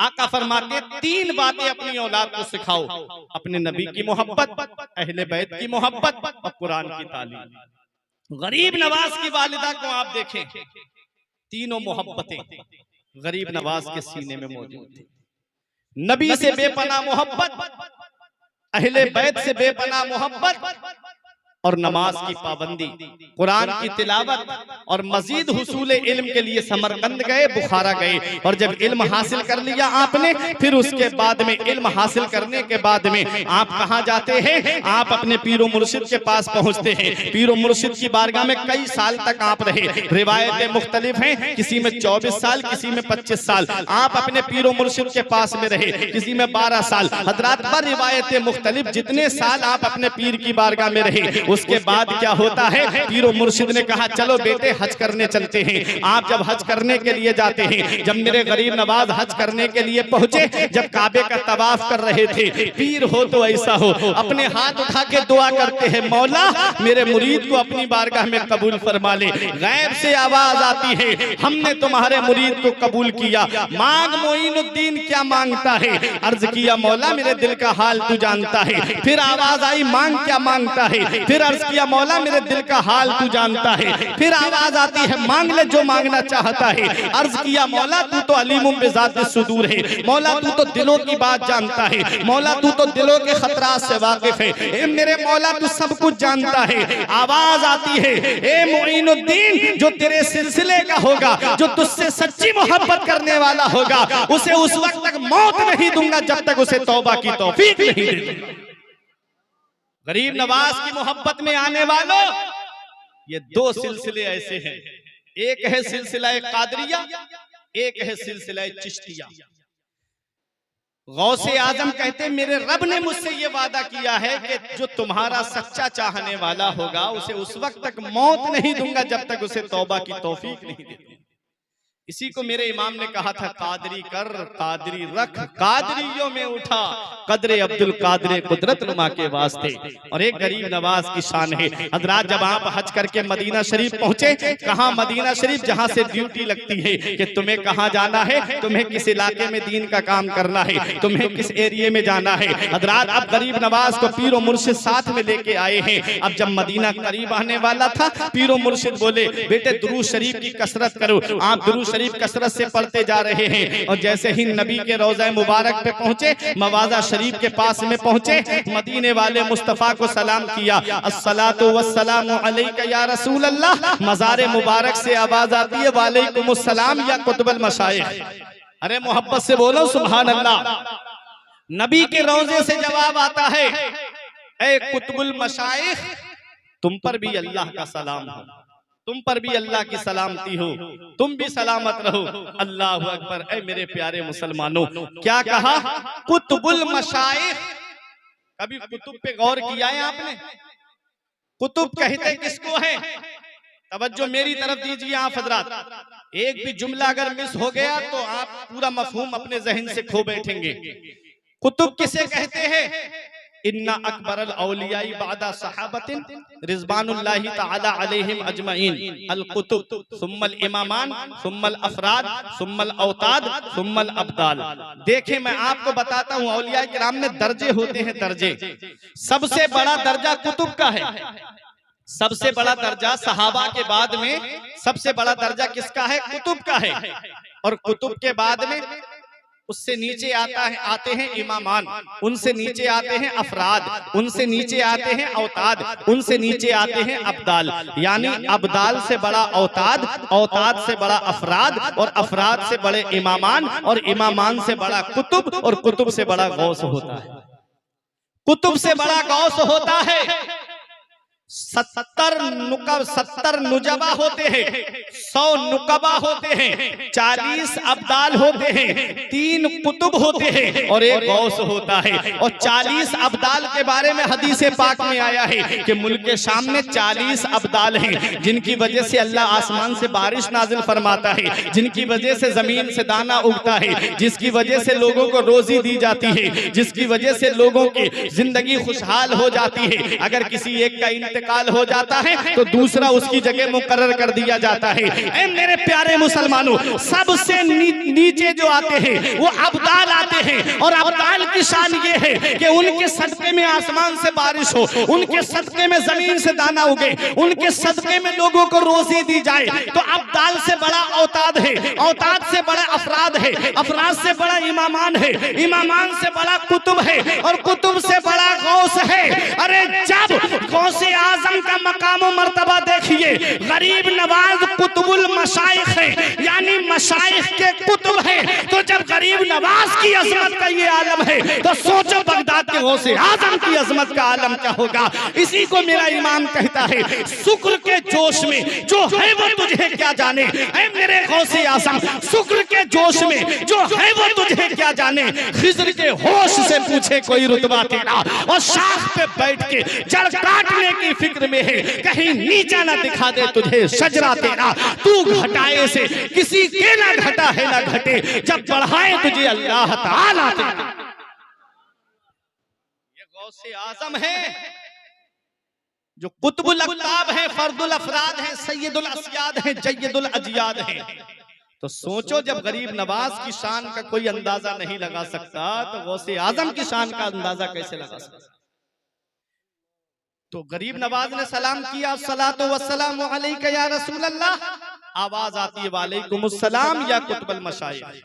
आका फरमाते 3 बातें अपनी औलाद को सिखाओ, अपने नबी की मोहब्बत, अहले बैत की मोहब्बत और कुरान की तालीम। गरीब नवाज की वालिदा को आप देखें, तीनों मोहब्बतें गरीब नवाज के सीने में मौजूद थी। नबी से बेपनाह मोहब्बत, अहले बैत से बेपनाह मोहब्बत और नमाज की पाबंदी, कुरान की तिलावत और मजीद हुसूल इल्म के लिए समरकंद गए, बुखारा गए। और जब इल्म हासिल कर लिया आपने, फिर उसके बाद में इल्म हासिल करने के बाद में आप कहाँ जाते हैं? आप अपने पीरो मुर्शिद के पास पहुँचते हैं। पीरो मुर्शिद की बारगाह में कई साल तक आप रहे। रिवायतें मुख्तलिफ हैं, किसी में 24 साल, किसी में 25 साल आप अपने पीरो मुर्शिद के पास में रहे, किसी में 12 साल। हजरात पर रिवायतें मुख्तलिफ, जितने साल आप अपने पीर की बारगाह में रहे। उसके बाद क्या होता है? पीरो मुर्शिद ने कहा चलो बेटे हज करने चलते हैं। आप जब हज करने के लिए जाते हैं, जब मेरे गरीब नवाज हज करने के लिए पहुंचे, जब काबे का तवाफ कर रहे थे, पीर हो तो ऐसा हो, अपने हाथ उठा के दुआ करते हैं, मौला मेरे मुरीद को अपनी बारगाह में कबूल फरमा ले। गैब से आवाज आती है, हमने तुम्हारे मुरीद को कबूल किया, मांग मोइनुद्दीन क्या मांगता है? अर्ज किया मौला मेरे दिल का हाल तू जानता है। फिर आवाज आई, मांग क्या मांगता है? फिर अर्ज किया मौला मेरे दिल का हाल तू जानता है। फिर आवाज आती है, मांग ले जो मांगना चाहता है। अर्ज किया मौला तू तो अलीमुम बिज़ातिस सुदूर है, मौला तू तो दिलों की बात जानता है, मौला तू तो दिलों के खतरात से वाकिफ है, ए मेरे मौला तू सब कुछ जानता है। आवाज आती है, ए मोइनुद्दीन जो तेरे सिलसिले का होगा, जो तुझसे सच्ची मोहब्बत करने वाला होगा, उसे उस वक्त तक मौत नहीं दूंगा जब तक उसे तौबा की तौफीक नहीं दे दूंगा। गरीब नवाज की मोहब्बत में आने वालों, ये दो सिलसिले ऐसे हैं, एक है सिलसिला कादरिया, एक है सिलसिला चिश्तिया। गौसे आजम कहते मेरे रब ने मुझसे ये वादा किया है कि जो तुम्हारा सच्चा चाहने वाला होगा उसे उस वक्त तक मौत नहीं दूंगा जब तक उसे तौबा की तौफीक नहीं दे दूंगा। इसी को मेरे इमाम ने कहा था, कादरी कर कादरी रख, कादरियों में उठा कदरे अब्दुल कादरे कुदरत नुमा के वास्ते। और एक गरीब नवाज की शान है। हजरात जब आप हज करके मदीना शरीफ पहुंचे, कहाँ मदीना शरीफ जहां से ड्यूटी लगती है कि तुम्हें कहाँ जाना है, तुम्हें किस इलाके में दीन का काम करना है, तुम्हें किस एरिया में जाना है। हजरात अब गरीब नवाज को पीरो मुर्शिद साथ में लेके आए हैं। अब जब मदीना करीब आने वाला था, पीरो मुर्शिद बोले बेटे दुरूद शरीफ की कसरत करो। आप दुरूद शरीफ कसरत से पढ़ते जा रहे हैं। और जैसे ही नबी के रोज़ा मुबारक पे पहुंचे, मवाजा शरीफ के पास में पहुंचे, मदीने वाले मुस्तफा को सलाम किया, अस्सलातु वस्सलामु अलैका या रसूल अल्लाह। मज़ार मुबारक से आवाज आती है, वालेकुमुस सलाम या कुतुबुल मशाइख। अरे मोहब्बत से बोलो सुभान अल्लाह। नबी के रोज़े से जवाब आता है, ए कुतुबुल मशाइख तुम पर भी अल्लाह का सलाम हो, तुम पर भी अल्लाह की सलामती हो, तुम भी सलामत रहो। अल्लाहु अकबर। ऐ मेरे प्यारे मुसलमानों, क्या कहा? कुतुबुल मशाइख। कभी कुतुब पे गौर किया है आपने? कुतुब कहते किसको है? तवज्जो मेरी तरफ दीजिए आप हजरात। एक भी जुमला अगर मिस हो गया तो आप पूरा मफहूम अपने जहन से खो बैठेंगे। कुतुब किसे कहते हैं? इन्ना अकबरल औलियाई बादा सहाबतिन रिज़वानुल्लाहि तआला अलैहिम अजमईन अल कुतुब सुम्मल इमामान सुम्मल अफराद सुम्मल औताद सुम्मल अब्दाल। देखें मैं आपको बताता हूँ, औलिया किराम में दर्जे होते हैं, दर्जे। सबसे बड़ा दर्जा कुतुब का है, सबसे बड़ा दर्जा सहाबा के बाद में सबसे बड़ा दर्जा किसका है? कुतुब का है। और कुतुब के बाद में उससे नीचे आते हैं इमामान, उनसे नीचे आते हैं अफराद, उनसे नीचे आते हैं औताद, उनसे नीचे आते हैं अब्दाल। यानी अब्दाल से बड़ा औताद, औताद से बड़ा अफराद, और अफराद से बड़े इमामान, और इमामान से बड़ा कुतुब, और कुतुब से बड़ा गौस होता है। कुतुब से बड़ा गौस होता है। 70 नुजबा होते हैं, 100 नुकबा होते हैं, 40 अब्दाल होते हैं, 3 कुतुब होते हैं और एक गौस होता है। और 40 अब्दाल के बारे में हदीस पाक में आया है कि मुल्क के शाम में 40 अब्दाल हैं, जिनकी वजह से अल्लाह आसमान से बारिश नाजिल फरमाता है, जिनकी वजह से जमीन से दाना उगता है, जिसकी वजह से लोगों को रोजी दी जाती है, जिसकी वजह से लोगों की जिंदगी खुशहाल हो जाती है। अगर किसी एक का इंतकाल हो जाता है तो दूसरा उसकी जगह मुकर्रर कर दिया जाता है। ऐ मेरे प्यारे मुसलमानों, सबसे नीचे जो आते हैं वो अब्दाल आते हैं। और अब्दाल की शान ये है कि उनके सदके में आसमान से बारिश हो, उनके सदके में जमीन से दाना उगे, उनके सदके में लोगों को रोजी दी जाए। तो अब्दाल से बड़ा औताद है, औताद से बड़ा अफराद है, अफराद से बड़ा इमामान है, इमामान से बड़ा कुतुब है, और कुतुब से बड़ा गौस है। अरे जब गौसे आजम का मकाम मर्तबा देखिए, गरीब नवाज कुतुबुल मशाइख है, यानी मशाइख के कुतुब हैं। तो जब गरीब नवाज की अजमत का ये आलम है तो सोचो बगदाद के गौसे आजम की अजमत का आलम क्या होगा। इसी को मेरा इमाम कहता है, शुक्र के जोश में जो है वो तुझे क्या जाने। ऐ मेरे गौसे आजम, शुक्र के जोश में जो है वो तुझे क्या जाने। खिज्र के होश से पूछे कोई रुतबा तेरा, और शाख पे बैठ के जड़ काटने की फिक्र में है, कहीं नीचा ना दिखा दे तुझे शजरा तेरा। तू घटाए से किसी के ना घटा है ना घटे, जब बढ़ाए तुझे अल्लाह ताला तेरा। ये गौसे आजम है जो कुतुबुल अक़ताब है, फर्दुल अफराद है, सैयदुल अस्याद है, जय्यदुल अजियाद है। तो सोचो जब गरीब नवाज की शान का कोई अंदाजा नहीं लगा सकता तो गौसे आजम की शान का अंदाजा कैसे लगा सकता। तो गरीब नवाज ने सलाम किया, सलातो वस्सलामु अलैका या रसूल अल्लाह। आवाज आती है वालेकुमुस्सलाम या कुतुबुल मशाइख,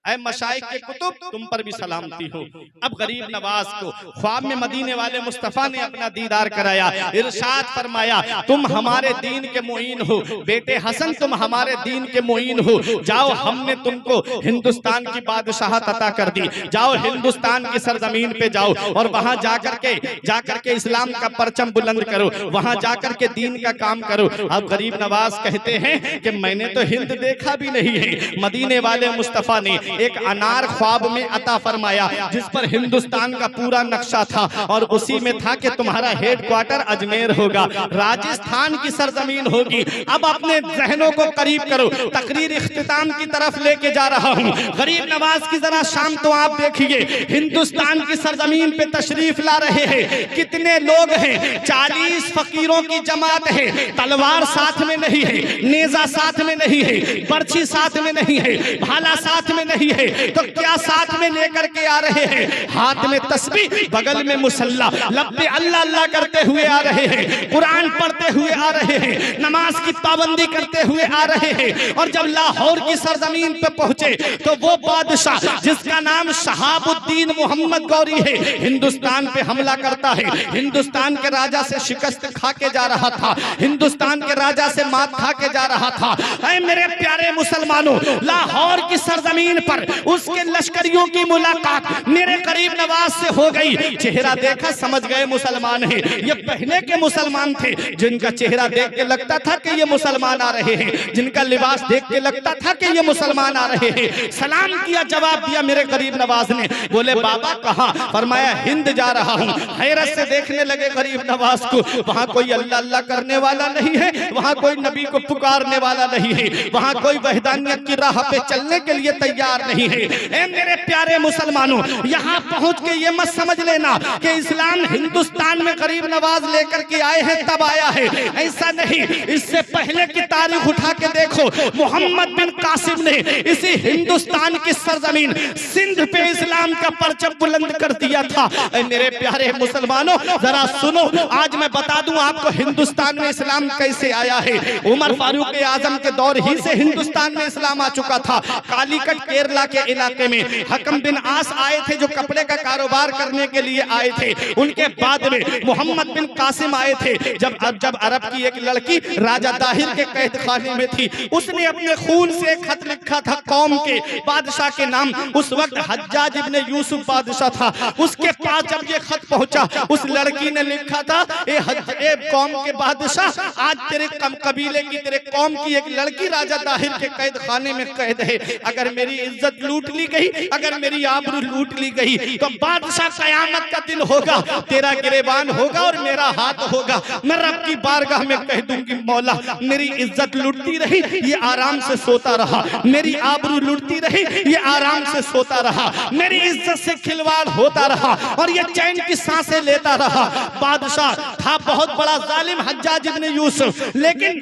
ऐ मशाइख के कुतुब तुम पर भी सलामती हो। अब गरीब नवाज को ख्वाब में मदीने वाले मुस्तफा ने अपना दीदार कराया, इरशाद फरमाया तुम हमारे दीन के मुईन हो, बेटे हसन तुम हमारे दीन के मुईन हो, जाओ हमने तुमको हिंदुस्तान की बादशाहत अता कर दी, जाओ हिंदुस्तान की सरजमीन पे जाओ और वहां जाकर के इस्लाम का परचम बुलंद करो, वहां जाकर के दीन का काम करो। अब गरीब नवाज कहते हैं कि मैंने तो हिंद देखा भी नहीं है, मदीने वाले मुस्तफा ने एक अनार ख्वाब में अता फरमाया जिस पर हिंदुस्तान का पूरा नक्शा था, और उसी में था कि तुम्हारा हेडक्वार्टर अजमेर होगा, राजस्थान की सरजमीन होगी। अब अपने जहनों को करीब करो, तकरीर इख्तिताम की तरफ लेके जा रहा हूँ। गरीब नवाज की जरा शाम तो आप देखिए, हिंदुस्तान की सरजमीन पे तशरीफ ला रहे हैं। कितने लोग हैं? 40 फकीरों की जमात है। तलवार साथ में नहीं है, नेजा साथ में नहीं है, बर्छी साथ में नहीं है, भाला साथ में नहीं है, तो क्या साथ में लेकर के आ रहे हैं? हाथ में तस्बीह, बगल में मुसल्ला, लब पे अल्लाह अल्लाह करते हुए आ रहे हैं, कुरान पढ़ते हुए आ रहे हैं, नमाज की पाबंदी करते हुए आ रहे हैं। और जब लाहौर की सरजमीन पे पहुंचे तो वो बादशाह जिसका नाम शहाबुद्दीन मोहम्मद गौरी है, हिंदुस्तान पे हमला करता है, हिंदुस्तान के राजा से शिकस्त खा के जा रहा था, हिंदुस्तान के राजा से मात खा के जा रहा था। ऐ मेरे प्यारे मुसलमानों, लाहौर की सरजमीन पर उसके लश्करियों की मुलाकात मेरे गरीब नवाज से हो गई। चेहरा देखा समझ गए मुसलमान हैं। ये पहले के मुसलमान थे जिनका चेहरा देख के लगता था कि ये मुसलमान आ रहे हैं, जिनका लिबास देख के लगता था कि ये मुसलमान आ रहे हैं। सलाम किया, जवाब दिया मेरे गरीब नवाज ने। बोले बाबा कहाँ? फरमाया हिंद जा रहा हूँ। हैरत से देखने लगे गरीब नवाज को। वहाँ कोई अल्लाह अल्लाह करने वाला नहीं है, वहाँ कोई नबी को पुकारने वाला नहीं है, वहाँ कोई वहदानियत की राह पे चलने के लिए तैयार नहीं है। ए मेरे प्यारे मुसलमानों, यहाँ पहुंच के ये मत समझ लेना कि इस्लाम हिंदुस्तान में गरीब नवाज लेकर के आए हैं तब आया है, ऐसा नहीं। इससे पहले की तारीख उठा के देखो, मोहम्मद बिन कासिम ने इसी हिंदुस्तान की सरजमीन सिंध पे इस्लाम का परचम बुलंद कर दिया था। ए मेरे प्यारे मुसलमानों, जरा सुनो, आज मैं बता दूं आपको हिंदुस्तान में इस्लाम कैसे आया है। उमर फारूक आजम के दौर ही से हिंदुस्तान में इस्लाम आ चुका था। कालीकट केरला के इलाके में हकम बिन आस आए थे जो कपड़े का कारोबार करने के लिए आए थे। उनके बाद में मोहम्मद बिन कासिम आए थे। जब अरब की एक लड़की राजा दाहिर के कैद खाने में थी, उसने अपने खून से एक खत लिखा था कौम के बादशाह के नाम। उस वक्त हज्जाज इब्ने यूसुफ बादशाह था। उसके पास जब ये खत पहुंचा, उस लड़की ने लिखा था, ए कौम के बादशाह, आज तेरे कबीले की, तेरे कौम की एक लड़की राजा दाहिर के कैद खाने में कैद है। अगर मेरी इज्जत लूट ली गई, अगर मेरी आबरू लूट ली गई, तो बादशाह कयामत का दिन होगा, तेरा गिरेबान होगा और मेरा हाथ होगा। मैं रब की बारगाह में कह दूंगी, मौला मेरी इज्जत लूटती रही, ये आराम से सोता रहा, मेरी आबरू लूटती रही, ये आराम से सोता रहा, मेरी इज्जत से खिलवाड़ होता रहा और ये चैन की सांसें लेता रहा। बादशाह था बहुत बड़ा जालिम हज्जाज इब्ने यूसुफ, लेकिन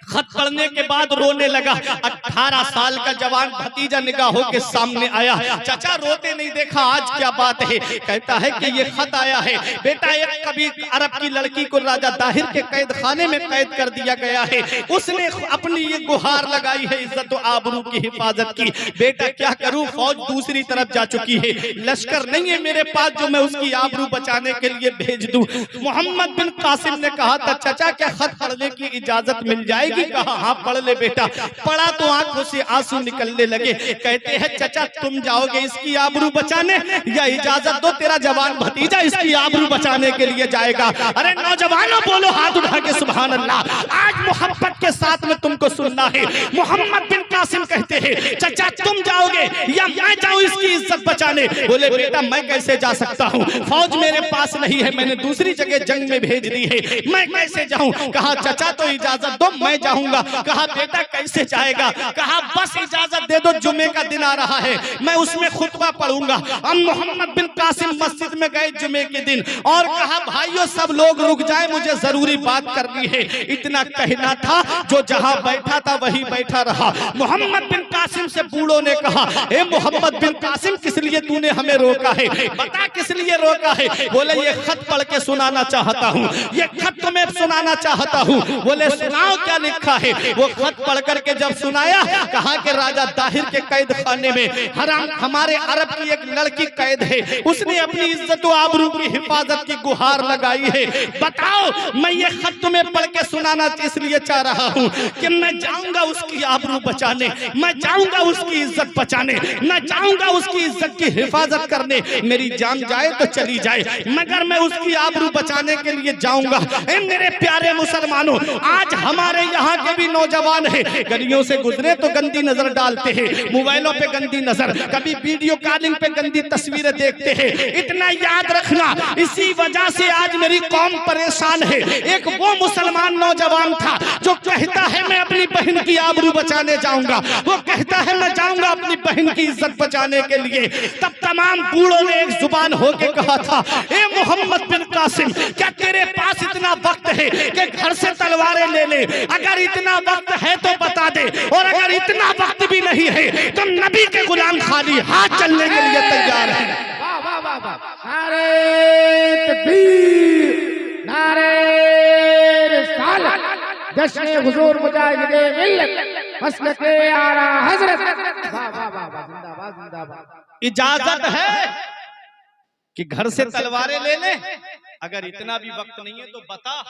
खत पढ़ने के बाद रोने लगा। 18 साल का जवान भतीजा निगाहों के सामने आया। चाचा रोते नहीं देखा, आज क्या बात है? कहता है कि ये खत आया है बेटा, एक कभी अरब की लड़की को राजा ताहिर के कैद खाने में कैद कर दिया गया है। उसने अपनी ये गुहार लगाई है इज्जत और आबरू की हिफाजत की। बेटा क्या करूं, फौज दूसरी तरफ जा चुकी है, लश्कर नहीं है मेरे पास जो मैं उसकी आबरू बचाने के लिए भेज दूं। मोहम्मद बिन कासिम ने कहा था चाचा क्या खत पढ़ने की इजाजत मिल जाएगी? कहा हाँ पढ़ ले बेटा। पढ़ा तो आंखों से आंसू निकलने लगे। कहते हैं चाचा तुम जाओगे इसकी आबरू बचाने या इजाजत दो, तेरा जवान भतीजा इसकी आबरू बचाने के लिए जाएगा। अरे नौजवानों बोलो हाथ उठा के सुभान अल्लाह। आज मोहब्बत के साथ में तुमको सुनना है। मोहम्मद बिन कासिम कहते हैं चाचा तुम जाओगे या मैं जाऊं इसकी इज्जत बचाने? बोले बेटा मैं कैसे जा सकता हूं, फौज मेरे पास नहीं है, मैंने दूसरी जगह जंग में भेज दी है, मैं कैसे जाऊं? कहा चाचा तो इजाजत दो मैं जाऊंगा। कहा बेटा कैसे जाएगा? कहा बस इजाजत दे दो, जुमे का दिन आ रहा है, मैं उसमें खुतबा पढ़ूंगा। हम मोहम्मद बिन कासिम मस्जिद में गए जुमे के दिन और कहा भाइयों सब लोग रुक जाए, मुझे जरूरी बात करनी है। इतना कहना था, जो जहां बैठा था वही बैठा रहा। मोहम्मद बिन कासिम से बूढ़ों ने कहा ए मोहम्मद बिन कासिम किस लिए तूने हमें रोका है? बता किस लिए रोका है? बोले ये खत पढ़ के सुनाना चाहता हूँ, ये खत तुम्हें सुनाना चाहता हूँ। बोले सुनाओ क्या लिखा है? वो खत पढ़ करके जब सुनाया, कहा कि राजा ताहिर के कैद खाने में हमारे अरब की एक लड़की कैद है, उसने अपनी इज्जत और आबरू की हिफाजत की गुहार लगाई है। बताओ मैं ये खत तुम्हें पढ़ के सुनाना इसलिए चाह रहा हूँ कि मैं जाऊंगा उसकी आबरू बचाने, मैं जाऊंगा उसकी इज्जत बचाने, मैं जाऊंगा उसकी इज्जत की हिफाजत करने। मेरी जान जाए तो चली जाए मगर मैं उसकी आबरू बचाने के लिए जाऊंगा। मेरे प्यारे मुसलमानों, आज हमारे यहाँ के भी नौजवान है, गलियों से गुजरे तो गंदी नजर डालते हैं, मोबाइलों पे गंदी नजर, कभी वीडियो कॉलिंग पे गंदी तस्वीरें देखते हैं। इतना याद रखना, इसी वजह से आज मेरी कौम परेशान है। एक वो मुसलमान नौजवान था जो कहता है मैं अपनी बहन की आबरू बचाने जाऊंगा, वो कहता है मैं जाऊंगा अपनी बहन की इज्जत बचाने के लिए। तब तमाम बूढ़ों ने एक जुबान होके कहा था ए मोहम्मद बिन कासिम क्या तेरे पास इतना वक्त है कि घर से तलवारें ले ले? अगर इतना वक्त है तो बता दे, और अगर इतना वक्त भी नहीं है तो नबी के गुलाम खाली हाथ चलने के लिए तैयार है। वाह वाह वाह वाह, नारे तकबीर, नारे रिसालत, जश्न हुजूर मुजाहिदे मिल्लत, मसलके आला हजरत। वाह वाह वाह वाह, जिंदाबाद जिंदाबाद। इजाजत है कि घर से तलवारें ले ले, अगर इतना भी वक्त नहीं है तो बता,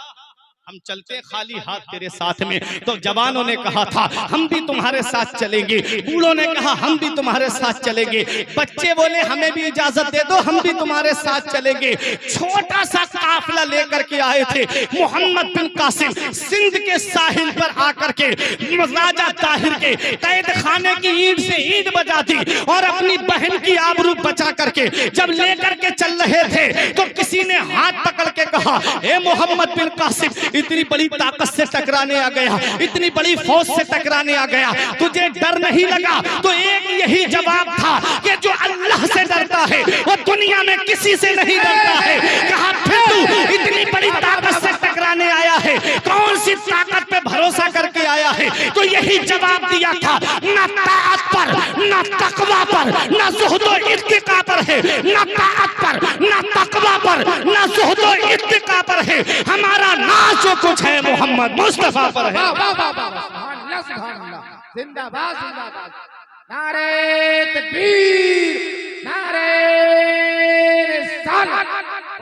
हम चलते खाली हाथ तेरे साथ में। तो जवानों ने कहा था हम भी तुम्हारे साथ चलेंगे, बूढ़ों ने कहा हम भी तुम्हारे साथ चलेंगे, बच्चे बोले हमें भी इजाजत दे दो हम भी तुम्हारे साथ चलेंगे। छोटा सा काफिला लेकर के आए थे। मोहम्मद बिन कासिम सिंध के साहिल पर आकर के राजा ताहिर के कैद खाने की ईंट से ईंट बजा दी और अपनी बहन की आबरू बचा करके जब लेकर के चल रहे थे तो किसी ने हाथ पकड़ के कहा ए मोहम्मद बिन कासिम इतनी बड़ी ताकत से टकराने आ गया, इतनी बड़ी फौज से टकराने आ गया, तुझे डर नहीं लगा? तो एक यही जवाब था कि जो अल्लाह से डरता है वो दुनिया में किसी से नहीं डरता है। कहा फिर तू इतनी बड़ी ताकत से टकराने आया है, कौन सी ताकत पे भरोसा करके आया है? तो यही जवाब दिया था, ना ताकत पर, ना तकवा पर, ना ज़ुहदो इत्तिका पर है, ना ताकत पर, ना तकवा पर, ना ज़ुहदो इत्तिका पर है, हमारा नाज जो कुछ है मोहम्मद मुस्तफा पर है। जिंदाबाद जिंदाबाद, नारे तकबीर, नारे रिसालत,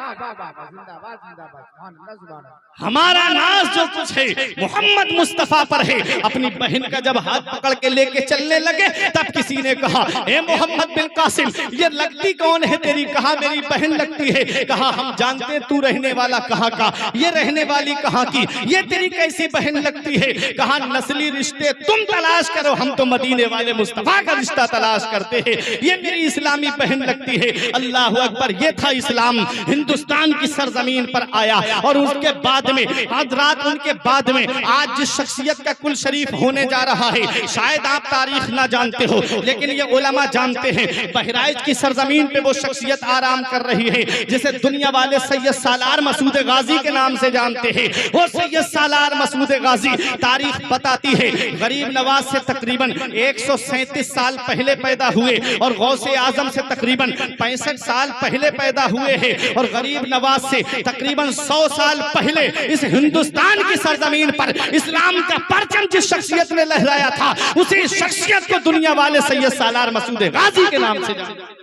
वाह वाह वाह, जिंदाबाद जिंदाबाद, सुभान अल्लाह सुभान अल्लाह। हमारा नाज जो कुछ है मोहम्मद मुस्तफा पर है। अपनी बहन का जब हाथ पकड़ के लेके चलने लगे तब किसी ने कहा ए मोहम्मद बिन कासिम ये लगती कौन है तेरी? कहा मेरी बहन लगती है। कहा हम जानते तू रहने वाला कहाँ का, ये रहने वाली कहाँ की, ये तेरी कैसी बहन लगती है? कहा नस्ली रिश्ते तुम तलाश करो, हम तो मदीने वाले मुस्तफा का रिश्ता तलाश करते हैं, ये मेरी इस्लामी बहन लगती है। अल्लाह अकबर, ये था इस्लाम। हिंदुस्तान हिंदुस्तान की सरजमीन पर आया। और उसके बाद में हजरात, उनके बाद में आज जिस शख्सियत का कुल शरीफ होने जा रहा है, शायद आप तारीख ना जानते हो, लेकिन ये उलमा जानते हैं। बहराइच की सरजमीन पे वो शख्सियत आराम कर रही है जिसे दुनिया वाले सैयद सालार मसूद गाजी के नाम से जानते हैं। वो सैयद सालार मसूद गाजी, तारीख बताती है, गरीब नवाज से तकरीबन 137 साल पहले पैदा हुए और गौसे आजम से तकरीबन 65 साल पहले पैदा हुए हैं। और गरीब नवाज से तकरीबन 100 साल पहले इस हिंदुस्तान की सरजमीन पर इस्लाम का परचम जिस शख्सियत ने लहराया था, उसी शख्सियत को दुनिया वाले सैयद सालार मसूद गाजी के नाम से जानते हैं।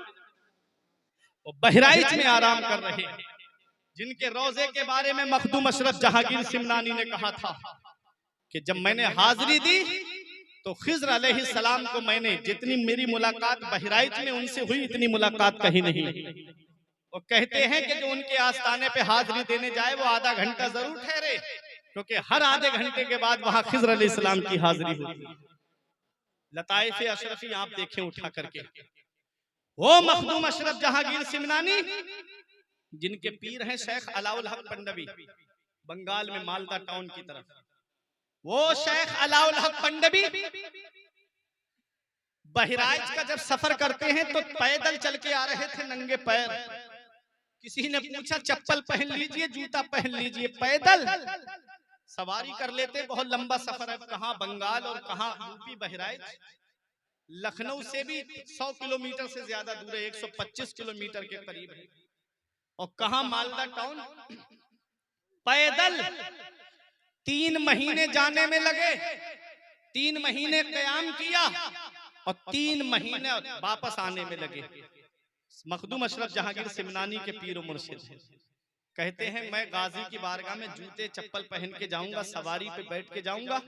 वो बहराइच में आराम कर रहे हैं, जिनके रोजे के बारे में मखदूम अशरफ जहांगीर सिमनानी ने कहा था कि जब मैंने हाजिरी दी तो खिज़्र अलैहिस्सलाम को मैंने, जितनी मेरी मुलाकात बहराइच में उनसे हुई, इतनी मुलाकात कहीं नहीं। वो कहते हैं कि जो उनके आस्थाने पे हाजिरी देने जाए वो आधा घंटा जरूर ठहरे, क्योंकि हर आधे घंटे के बाद वहां खिज़्र अलैहिस्सलाम की हाजिरी होती है। लताइफ अशरफी आप देखें उठा करके, वो मखदूम अशरफ जहांगीर सिमनानी, जिनके पीर हैं शेख अलाउल हक पंडवी, बंगाल में मालदा टाउन की तरफ। वो शेख अलाउल हक पंडवी बहराइच का जब सफर करते हैं तो पैदल चल के आ रहे थे, नंगे पैर। किसी ने पूछा चप्पल पहन लीजिए, जूता पहन लीजिए, पैदल सवारी कर लेते। बहुत लंबा सफर है, कहाँ बंगाल और कहाँ यूपी बहराइच। लखनऊ से भी 100 किलोमीटर से ज्यादा दूर है, 125 किलोमीटर के करीब है। और कहाँ मालदा टाउन। पैदल 3 महीने जाने में लगे, 3 महीने क़याम किया और 3 महीने वापस आने में लगे। मखदूम अशरफ जहांगीर सिमनानी के पीर मुर्शिद हैं, कहते हैं मैं गाजी की बारगाह में जूते चप्पल पहन के जाऊंगा, सवारी पे बैठ के जाऊंगा,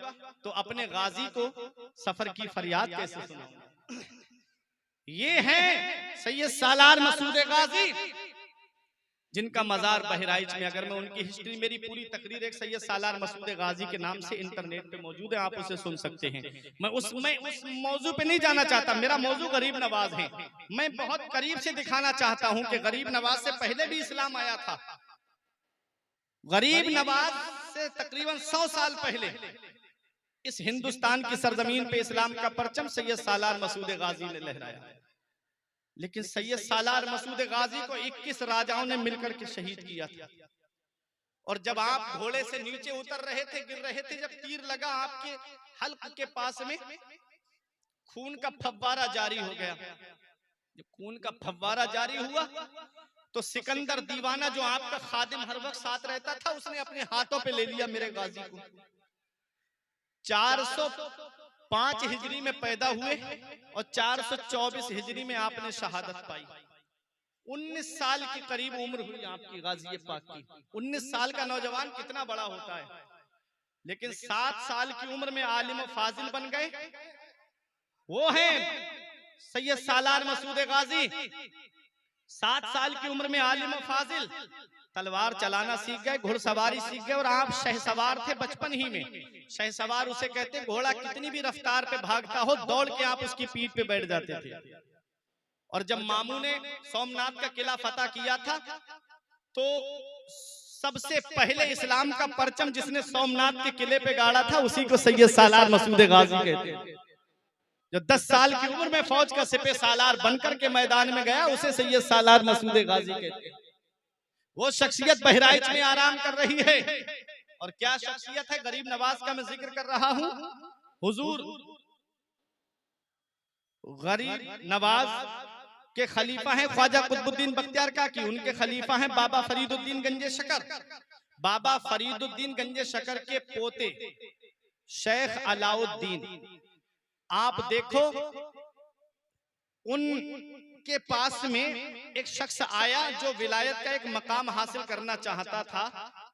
तो अपने गाजी को सफर की फरियाद कैसे सुनाऊंगा। ये हैं सैयद सालार मसूद गाजी, जिनका मजार बहराइच में। अगर मैं उनकी हिस्ट्री, मेरी पूरी तकरीर एक सैयद सालार मसूद गाजी के नाम से इंटरनेट पे मौजूद है, आप उसे सुन सकते हैं। मैं उस मौजू पे नहीं जाना चाहता, मेरा मौजू गरीब नवाज है। मैं बहुत करीब से दिखाना चाहता हूं कि गरीब नवाज से पहले भी इस्लाम आया था। गरीब नवाज से तकरीबन 100 साल पहले इस हिंदुस्तान की सरजमीन पे इस्लाम का परचम सैयद सालार मसूद गाजी ने लहराया। लेकिन सैयद सालार मसूद गाजी को 21 राजाओं ने मिलकर के शहीद किया था। और जब आप घोड़े से नीचे उतर रहे थे, गिर रहे थे, जब तीर लगा आपके हल्क के पास में, खून का फव्वारा जारी हो गया। जब खून का फव्वारा जारी हुआ तो सिकंदर दीवाना, जो आपका खादिम हर वक्त साथ रहता था, उसने अपने हाथों पे ले लिया मेरे गाजी को। 405 हिजरी में पैदा हुए और 424 हिजरी में आपने शहादत पाई। 19 साल की करीब उम्र हुई आपकी गाजी पाक की। 19 साल का नौजवान कितना बड़ा होता है, लेकिन 7 साल की उम्र में आलिम फाजिल बन गए। वो हैं सैयद सालार मसूद गाजी। 7 साल की उम्र में आलिम फाजिल, तलवार चलाना सीख गए, घुड़सवारी सीख गए। और आप शहसवार थे बचपन ही में। शहसवार उसे कहते, घोड़ा कितनी भी रफ्तार पे भागता हो, दौड़ के आप उसकी पीठ पे बैठ जाते थे। और जब मामू ने सोमनाथ का किला फतह किया था, तो सबसे पहले इस्लाम का परचम जिसने सोमनाथ के किले पे गाड़ा था, उसी को सैयद सालार मसूद गाजी कहते हैं। जो 10 साल की उम्र में फौज का सिपह सालार बनकर के मैदान में गया, उसे सैयद सालार मसूद गाजी कहते हैं। वो शख्सियत बहराइच में आराम कर रही है। और क्या शख्सियत है, गरीब नवाज का मैं जिक्र कर रहा हूं। हुजूर गरीब नवाज के खलीफा हैं ख्वाजा कुतुबुद्दीन बख्तियार काकी, उनके खलीफा हैं बाबा फरीदुद्दीन गंजे शकर। बाबा फरीदुद्दीन गंजे शकर के पोते शेख अलाउद्दीन, आप देखो उनके पास में एक शख्स आया जो विलायत का एक मकाम हासिल करना चाहता था।